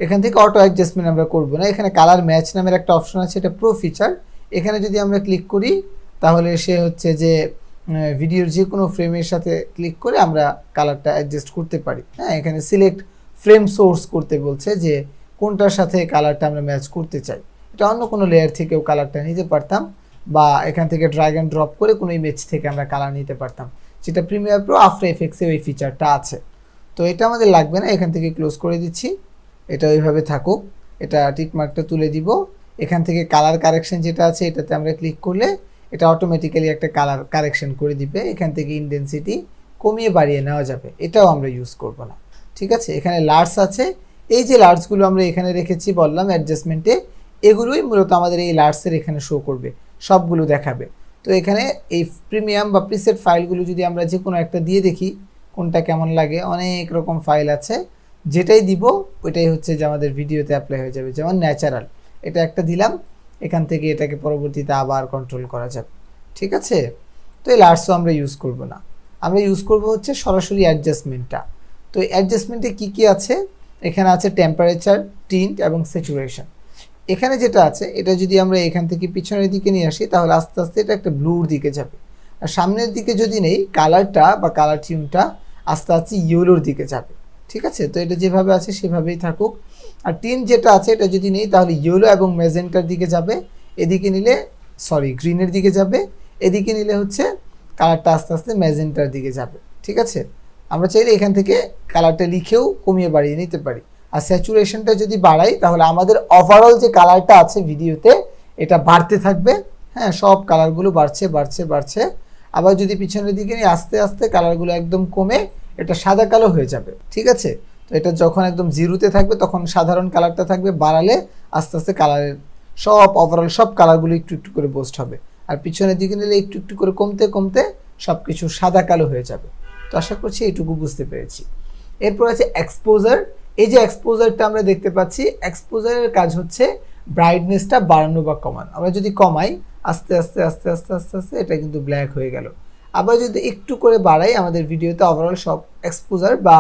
এখান থেকে অটো অ্যাডজাস্টমেন্ট আমরা করব না, এখানে কালার ম্যাচ নামের একটা অপশন আছে, এটা প্রো ফিচার। এখানে যদি আমরা ক্লিক করি তাহলে সে হচ্ছে যে ভিডিওর যে কোনো ফ্রেমের সাথে ক্লিক করে আমরা কালারটা অ্যাডজাস্ট করতে পারি। হ্যাঁ, এখানে সিলেক্ট ফ্রেম সোর্স করতে বলছে যে কোনটার সাথে কালারটা আমরা ম্যাচ করতে চাই। এটা অন্য কোনো লেয়ার থেকেও কালারটা নিতে পারতাম, বা এখান থেকে ড্র্যাগ অ্যান্ড ড্রপ করে কোনো ইমেজ থেকে আমরা কালার নিতে পারতাম, যেটা প্রিমিয়ার প্রো আফটার এফেক্টসে ওই ফিচারটা আছে। তো এটা আমাদের লাগবে না, এখান থেকে ক্লোজ করে দিচ্ছি, এটা ওইভাবে থাকুক। এটা টিকমার্কটা তুলে দিব। এখান থেকে কালার কারেকশন যেটা আছে এটাতে আমরা ক্লিক করলে এটা অটোমেটিক্যালি একটা কালার কারেকশন করে দিবে। এখান থেকে ইনটেনসিটি কমিয়ে বাড়িয়ে নেওয়া যাবে, এটাও আমরা ইউজ করব না। ঠিক আছে, এখানে লার্জ আছে, এই যে লার্জগুলো আমরা এখানে রেখেছি বললাম অ্যাডজাস্টমেন্টে, এগুলোই মূলত আমাদের এই লার্জের এখানে শো করবে, সবগুলো দেখাবে। তো এখানে এই প্রিমিয়াম বা প্রিসেট ফাইলগুলো যদি আমরা যে কোনো একটা দিয়ে দেখি কোনটা কেমন লাগে, অনেক রকম ফাইল আছে, যেটাই দিব ওইটাই হচ্ছে যে আমাদের ভিডিওতে অ্যাপ্লাই হয়ে যাবে। যেমন ন্যাচারাল, এটা একটা দিলাম, এখান থেকে এটাকে পরবর্তীতে আবার কন্ট্রোল করা যাবে। ঠিক আছে, তো এই লার্জও আমরা ইউজ করব না, আমরা ইউজ করব হচ্ছে সরাসরি অ্যাডজাস্টমেন্টটা। তো এই অ্যাডজাস্টমেন্টে কী কী আছে, এখানে আছে টেম্পারেচার, টিন্ট এবং স্যাচুরেশন। এখানে যেটা আছে এটা যদি আমরা এখান থেকে পিছনের দিকে নিয়ে আসি তাহলে আস্তে আস্তে এটা একটা ব্লুর দিকে যাবে, আর সামনের দিকে যদি নেই কালারটা বা কালার টিউনটা আস্তে আস্তে ইয়েলোর দিকে যাবে। ঠিক আছে, তো এটা যেভাবে আছে সেভাবেই থাকুক। আর টিন যেটা আছে এটা যদি নেই তাহলে ইয়েলো এবং ম্যাজেন্টার দিকে যাবে, এদিকে নিলে গ্রিনের দিকে যাবে, এদিকে নিলে হচ্ছে কালারটা আস্তে আস্তে ম্যাজেন্টার দিকে যাবে। ঠিক আছে, আমরা চাইলে এখান থেকে কালারটা লিখেও কমিয়ে বাড়িয়ে নিতে পারি। আর স্যাচুরেশনটা যদি বাড়াই তাহলে আমাদের ওভারঅল যে কালারটা আছে ভিডিওতে এটা বাড়তে থাকবে। হ্যাঁ, সব কালারগুলো বাড়ছে বাড়ছে বাড়ছে। আবার যদি পিছনের দিকে নিয়ে আস্তে আস্তে কালারগুলো একদম কমে এটা সাদা কালো হয়ে যাবে। ঠিক আছে, তো এটা যখন একদম জিরোতে থাকবে তখন সাধারণ কালারটা থাকবে, বাড়ালে আস্তে আস্তে কালারের সব ওভারঅল সব কালারগুলো একটু একটু করে বুস্ট হবে, আর পিছনের দিকে নিলে একটু একটু করে কমতে কমতে সব কিছু সাদা কালো হয়ে যাবে। তো আশা করছি এইটুকু বুঝতে পেরেছি। এরপর আছে এক্সপোজার। এই যে এক্সপোজারটা আমরা দেখতে পাচ্ছি, এক্সপোজারের কাজ হচ্ছে ব্রাইটনেসটা বাড়ানো বা কমানো। আমরা যদি কমাই আস্তে আস্তে আস্তে আস্তে আস্তে আস্তে এটা কিন্তু ব্ল্যাক হয়ে গেল। আবার যদি একটু করে বাড়াই আমাদের ভিডিওতে ওভারঅল সব এক্সপোজার বা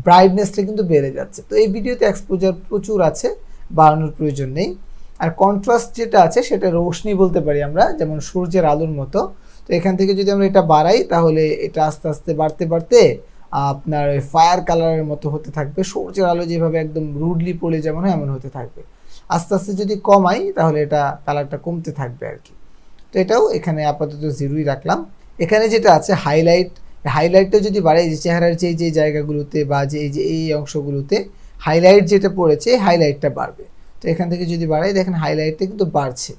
ব্রাইটনেসটা কিন্তু বেড়ে যাচ্ছে। তো এই ভিডিওতে এক্সপোজার প্রচুর আছে, বাড়ানোর প্রয়োজন নেই। আর কন্ট্রাস্ট যেটা আছে সেটা রোশনি বলতে পারি আমরা, যেমন সূর্যের আলোর মতো। তো এখান থেকে যদি আমরা এটা বাড়াই তাহলে এটা আস্তে আস্তে বাড়তে বাড়তে আপনার ফায়ার কালারের মতো হতে থাকবে, সূর্যের আলো যেভাবে একদম রুডলি পড়ে যেমন হয় এমন হতে থাকবে। আস্তে আস্তে যদি কমাই তাহলে এটা কালারটা কমতে থাকবে আর কি। তো এটাও এখানে আপাতত জিরোই রাখলাম। এখানে যেটা আছে হাইলাইট, হাইলাইটটা যদি বাড়ে যে চেহারার যে জায়গাগুলোতে বা এই অংশগুলোতে হাইলাইট যেটা পড়েছে হাইলাইটটা বাড়বে। তো এখান থেকে যদি বাড়াই দেখেন হাইলাইটটা কিন্তু বাড়ছে,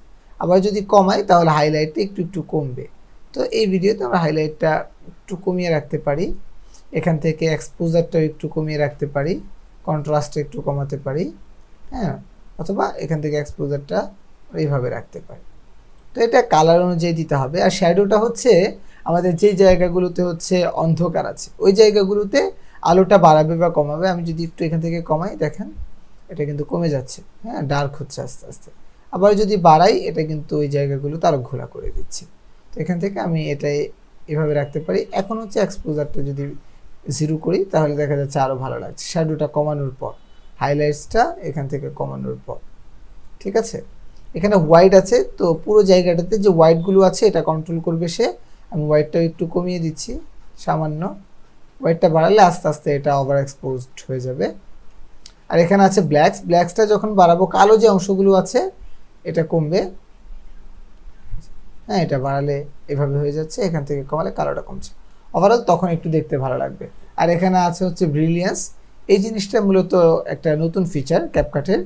আবার যদি কমাই তাহলে হাইলাইটটা একটু একটু কমবে। তো এই ভিডিওতে আমরা হাইলাইটটা একটু কমিয়ে রাখতে পারি, এখান থেকে এক্সপোজারটাও একটু কমিয়ে রাখতে পারি, কন্ট্রাস্টটা একটু কমাতে পারি, হ্যাঁ, অথবা এখান থেকে এক্সপোজারটা এইভাবে রাখতে পারি। তো এটা কালার অনুযায়ী দিতে হবে। আর শ্যাডোটা হচ্ছে আমাদের যেই জায়গাগুলোতে হচ্ছে অন্ধকার আছে ওই জায়গাগুলোতে আলোটা বাড়াবে বা কমাবে। আমি যদি একটু এখান থেকে কমাই দেখেন এটা কিন্তু কমে যাচ্ছে, হ্যাঁ, ডার্ক হচ্ছে আস্তে আস্তে। আবার যদি বাড়াই এটা কিন্তু ওই জায়গাগুলোতে আরও ঘোলা করে দিচ্ছে। তো এখান থেকে আমি এটাই এভাবে রাখতে পারি। এখন হচ্ছে এক্সপোজারটা যদি জিরো করি তাহলে দেখা যাচ্ছে আরও ভালো লাগছে শ্যাডোটা কমানোর পর, হাইলাইটসটা এখান থেকে কমানোর পর। ঠিক আছে, এখানে হোয়াইট আছে, তো পুরো জায়গাটাতে যে হোয়াইটগুলো আছে এটা কন্ট্রোল করবে সে। আমি হোয়াইটটা একটু কমিয়ে দিচ্ছি সামান্য, হোয়াইটটা বাড়ালে আস্তে আস্তে এটা ওভার এক্সপোজড হয়ে যাবে। আর এখানে আছে ব্ল্যাকসটা যখন বাড়াবো কালো যে অংশগুলো আছে এটা কমবে, হ্যাঁ এটা বাড়ালে এভাবে হয়ে যাচ্ছে, এখান থেকে কমালে কালোটা কমছে, ওভারঅল তখন একটু দেখতে ভালো লাগবে। আর এখানে আছে হচ্ছে ব্রিলিয়েন্স, এই জিনিসটা মূলত একটা নতুন ফিচার ক্যাপকাটের।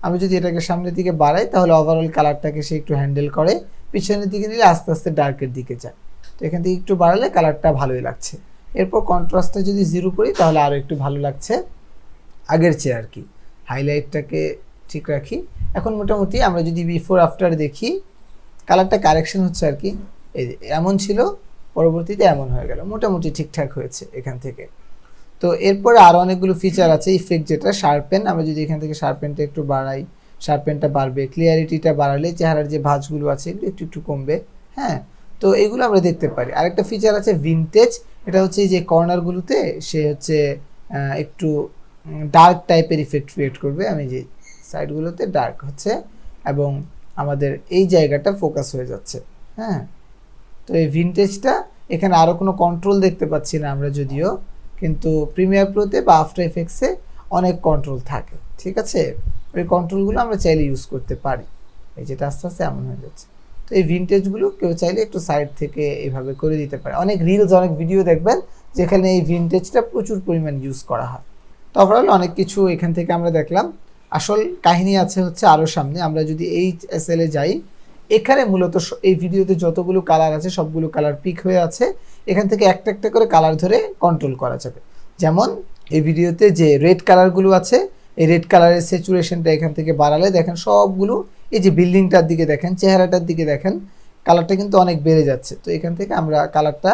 আমি যদি এটাকে সামনের দিকে বাড়াই তাহলে ওভারঅল কালারটাকে সে একটু হ্যান্ডেল করে, পিছনের দিকে নিলে আস্তে আস্তে ডার্কের দিকে যায়। তো এখান থেকে একটু বাড়ালে কালারটা ভালোই লাগছে। এরপর কন্ট্রাস্টটা যদি 0 করি তাহলে আরও একটু ভালো লাগছে আগের চেয়ে আর কি। হাইলাইটটাকে ঠিক রাখি। এখন মোটামুটি আমরা যদি বিফোর আফটার দেখি, কালারটা কারেকশন হচ্ছে আর কি, এই এমন ছিল পরবর্তীতে এমন হয়ে গেল, মোটামুটি ঠিকঠাক হয়েছে এখান থেকে। তো এরপরে আরও অনেকগুলো ফিচার আছে, ইফেক্ট যেটা শার্পেন, আমরা যদি এখান থেকে শার্পেনটা একটু বাড়াই, শার্পেনটা বাড়বে, ক্লিয়ারিটিটা বাড়ালে চেহারার যে ভাঁজগুলো আছে এগুলো একটু একটু কমবে, হ্যাঁ। তো এগুলো আমরা দেখতে পারি। আরেকটা ফিচার আছে ভিনটেজ, এটা হচ্ছে যে কর্নারগুলোতে সে হচ্ছে একটু ডার্ক টাইপের ইফেক্ট ক্রিয়েট করবে, আমি যে সাইডগুলোতে ডার্ক হচ্ছে এবং আমাদের এই জায়গাটা ফোকাস হয়ে যাচ্ছে, হ্যাঁ। তো এই ভিনটেজটা এখানে আরও কোনো কন্ট্রোল দেখতে পাচ্ছি না আমরা যদিও, কিন্তু প্রিমিয়ার প্রোতে বা আফটার এফেক্টসে অনেক কন্ট্রোল থাকে, ঠিক আছে। ওই কন্ট্রোলগুলো আমরা চাইলে ইউজ করতে পারি। এই যেটা আস্তে আস্তে এমন হয়ে যাচ্ছে। তো এই ভিনটেজগুলো কেউ চাইলে একটু সাইড থেকে এইভাবে করে দিতে পারে। অনেক রিলস অনেক ভিডিও দেখবেন যেখানে এই ভিনটেজটা প্রচুর পরিমাণ ইউজ করা হয়। তো ওভারঅল অনেক কিছু এখান থেকে আমরা দেখলাম। আসল কাহিনী আছে হচ্ছে আরও সামনে। আমরা যদি HSL এ যাই, এখানে মূলত এই ভিডিওতে যতগুলো কালার আছে সবগুলো কালার পিক হয়ে আছে, এখান থেকে একটা একটা করে কালার ধরে কন্ট্রোল করা যাবে। যেমন এই ভিডিওতে যে রেড কালারগুলো আছে, এই রেড কালারের স্যাচুরেশনটা এখান থেকে বাড়ালে দেখেন সবগুলো, এই যে বিল্ডিংটার দিকে দেখেন, চেহারাটার দিকে দেখেন, কালারটা কিন্তু অনেক বেড়ে যাচ্ছে। তো এখান থেকে আমরা কালারটা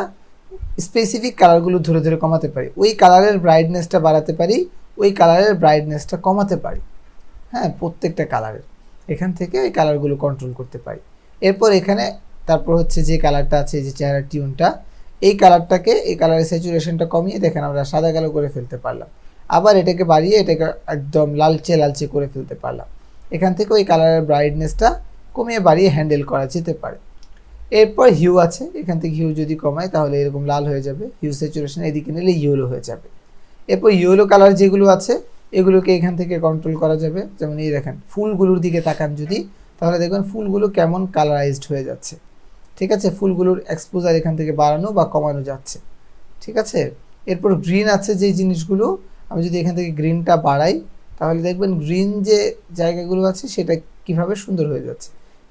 স্পেসিফিক কালারগুলো ধরে ধরে কমাতে পারি, ওই কালারের ব্রাইটনেসটা বাড়াতে পারি, ওই কালারের ব্রাইটনেসটা কমাতে পারি, হ্যাঁ, প্রত্যেকটা কালারের এখান থেকে ওই কালারগুলো কন্ট্রোল করতে পারি। এরপর এখানে তারপর হচ্ছে যে কালারটা আছে, যে চেহারার টিউনটা, এই কালারটাকে, এই কালারের স্যাচুরেশনটা কমিয়ে দেখেন আমরা সাদা কালো করে ফেলতে পারলাম, আবার এটাকে বাড়িয়ে এটাকে একদম লালচে লালচে করে ফেলতে পারলাম। এখান থেকে ওই কালারের ব্রাইটনেসটা কমিয়ে বাড়িয়ে হ্যান্ডেল করা যেতে পারে। এরপর হিউ আছে, এখান থেকে হিউ যদি কমায় তাহলে এরকম লাল হয়ে যাবে, হিউ স্যাচুরেশন এদিকে নিলে ইয়েলো হয়ে যাবে। এরপর ইয়েলো কালার যেগুলো আছে এগুলোকে এখান থেকে কন্ট্রোল করা যাবে। যেমন এই দেখেন ফুলগুলোর দিকে তাকান যদি, তাহলে দেখবেন ফুলগুলো কেমন কালারাইজড হয়ে যাচ্ছে, ঠিক আছে। ফুলগুলোর এক্সপোজার এখান থেকে বাড়ানো বা কমানো যাচ্ছে, ঠিক আছে। এরপর গ্রিন আছে, যে জিনিসগুলো আমি যদি এখান থেকে গ্রিনটা বাড়াই তাহলে দেখবেন গ্রিন যে জায়গাগুলো আছে সেটা কিভাবে সুন্দর হয়ে যাচ্ছে।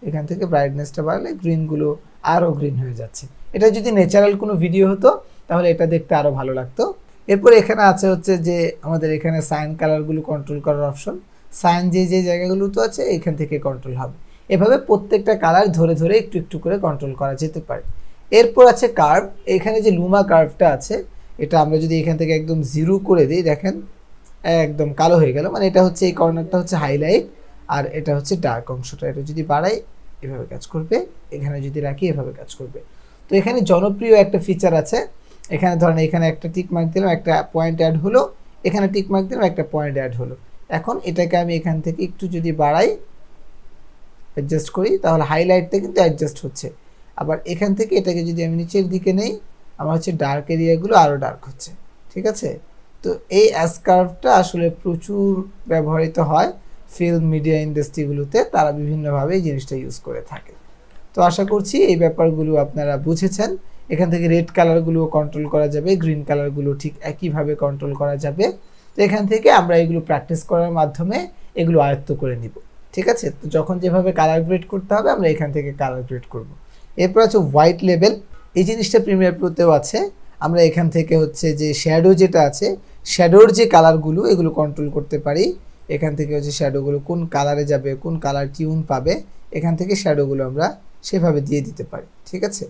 এখান থেকে ব্রাইটনেসটা বাড়ালে গ্রিনগুলো আরও গ্রিন হয়ে যাচ্ছে। এটা যদি ন্যাচারাল কোনো ভিডিও হতো তাহলে এটা দেখতে আরও ভালো লাগতো। এরপর এখানে আছে হচ্ছে যে আমাদের এখানে সাইন কালারগুলো কন্ট্রোল করার অপশন, সাইন যে যে জায়গাগুলো তো আছে এখান থেকে কন্ট্রোল হবে। এভাবে প্রত্যেকটা কালার ধরে ধরে একটু একটু করে কন্ট্রোল করা যেতে পারে। এরপর আছে কার্ভ, এখানে যে লুমা কার্ভটা আছে এটা আমরা যদি এখান থেকে একদম 0 করে দিই, দেখেন একদম কালো হয়ে গেল, মানে এটা হচ্ছে এই কর্নারটা হচ্ছে হাইলাইট আর এটা হচ্ছে ডার্ক অংশটা। এটা যদি বাড়াই এভাবে কাজ করবে, এখানে যদি রাখি এভাবে কাজ করবে। তো এখানে জনপ্রিয় একটা ফিচার আছে, এখানে ধরেন এখানে একটা টিক মার্ক দিলাম, একটা পয়েন্ট অ্যাড হলো, এখানে টিক মার্ক দিলাম, একটা পয়েন্ট অ্যাড হলো। এখন এটাকে আমি এখান থেকে একটু যদি বাড়াই, অ্যাডজাস্ট করি, তাহলে হাইলাইটটা কিন্তু অ্যাডজাস্ট হচ্ছে। আবার এখান থেকে এটাকে যদি আমি নিচের দিকে নেই, আমার হচ্ছে ডার্ক এরিয়াগুলো আরও ডার্ক হচ্ছে, ঠিক আছে। তো এই অ্যাসকার্ভটা আসলে প্রচুর ব্যবহৃত হয় ফিল্ম মিডিয়া ইন্ডাস্ট্রিগুলোতে, তারা বিভিন্নভাবে এই জিনিসটা ইউজ করে থাকে। তো আশা করছি এই ব্যাপারগুলো আপনারা বুঝেছেন। এখান থেকে রেড কালারগুলো কন্ট্রোল করা যাবে, গ্রিন কালারগুলো ঠিক একইভাবে কন্ট্রোল করা যাবে। তো এখান থেকে আমরা এগুলো প্র্যাকটিস করার মাধ্যমে এগুলো আয়ত্ত করে নিব, ঠিক আছে। তো যখন যেভাবে কালার গ্রেড করতে হবে আমরা এখান থেকে কালার গ্রেড করব। এরপর আছে হোয়াইট লেভেল, এই জিনিসটা প্রিমিয়ার প্রোতেও আছে। আমরা এখান থেকে হচ্ছে যে শ্যাডো যেটা আছে, শ্যাডোর যে কালারগুলো এগুলো কন্ট্রোল করতে পারি। এখান থেকে হচ্ছে শ্যাডোগুলো কোন কালারে যাবে, কোন কালার টিউন পাবে, এখান থেকে শ্যাডোগুলো আমরা সেভাবে দিয়ে দিতে পারি, ঠিক আছে।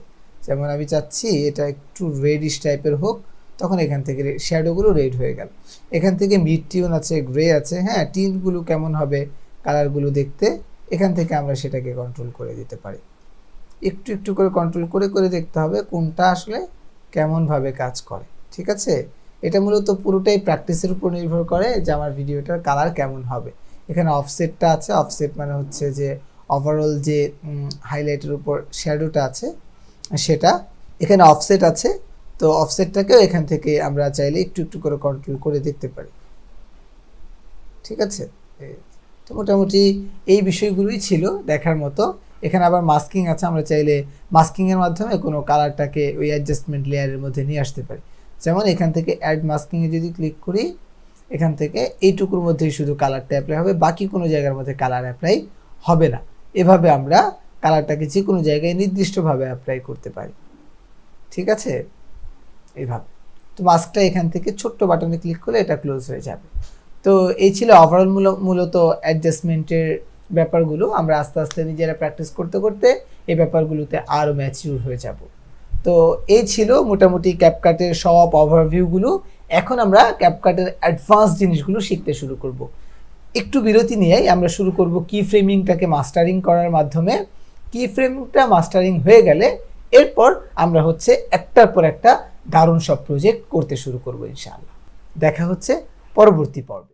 যেমন আমি চাচ্ছি এটা একটু রেডিশ টাইপের হোক, তখন এখান থেকে শ্যাডোগুলো রেড হয়ে গেল। এখান থেকে মিড টিউন আছে, গ্রে আছে, হ্যাঁ, টিনগুলো কেমন হবে কালারগুলো দেখতে, এখান থেকে আমরা সেটাকে কন্ট্রোল করে দিতে পারি। একটু একটু করে কন্ট্রোল করে করে দেখতে হবে কোনটা আসলে কেমনভাবে কাজ করে, ঠিক আছে। এটা মূলত পুরোটাই প্র্যাকটিসের উপর নির্ভর করে যে আমার ভিডিওটার কালার কেমন হবে। এখানে অফসেটটা আছে, অফসেট মানে হচ্ছে যে ওভারঅল যে হাইলাইটের উপর শ্যাডোটা আছে সেটা, এখানে অফসেট আছে, তো অফসেটটাকেও এখান থেকে আমরা চাইলে একটু একটু করে কন্ট্রোল করে দেখতে পারি। ঠিক আছে, তো মোটামুটি এই বিষয়গুলোই ছিল দেখার মতো। এখানে আবার মাস্কিং আছে, আমরা চাইলে মাস্কিংয়ের মাধ্যমে কোনো কালারটাকে ওই অ্যাডজাস্টমেন্ট লেয়ারের মধ্যে নিয়ে আসতে পারি। যেমন এখান থেকে অ্যাড মাস্কিংয়ে যদি ক্লিক করি, এখান থেকে এইটুকুর মধ্যেই শুধু কালারটা অ্যাপ্লাই হবে, বাকি কোনো জায়গার মধ্যে কালার অ্যাপ্লাই হবে না। এভাবে আমরা কালারটাকে যে কোনো জায়গায় নির্দিষ্টভাবে অ্যাপ্লাই করতে পারি। ঠিক আছে, এইভাবে। তো মাস্কটা এখান থেকে ছোট্ট বাটনে ক্লিক করলে এটা ক্লোজ হয়ে যাবে। তো এই ছিল ওভারঅল মূলত অ্যাডজাস্টমেন্টের ব্যাপারগুলো। আমরা আস্তে আস্তে নিজেরা প্র্যাকটিস করতে করতে এই ব্যাপারগুলোতে আরও ম্যাচিউর হয়ে যাব। তো এই ছিল মোটামুটি ক্যাপকাটের সব ওভারভিউগুলো। এখন আমরা ক্যাপকাটের অ্যাডভান্স জিনিসগুলো শিখতে শুরু করব। একটু বিরতি নিয়েই আমরা শুরু করব কি ফ্রেমিংটাকে মাস্টারিং করার মাধ্যমে। কি ফ্রেমিংটা মাস্টারিং হয়ে গেলে এরপর আমরা হচ্ছে একটার পর একটা দারুণ সব প্রজেক্ট করতে শুরু করব ইনশাআল্লাহ। দেখা হচ্ছে পরবর্তী পর্বে।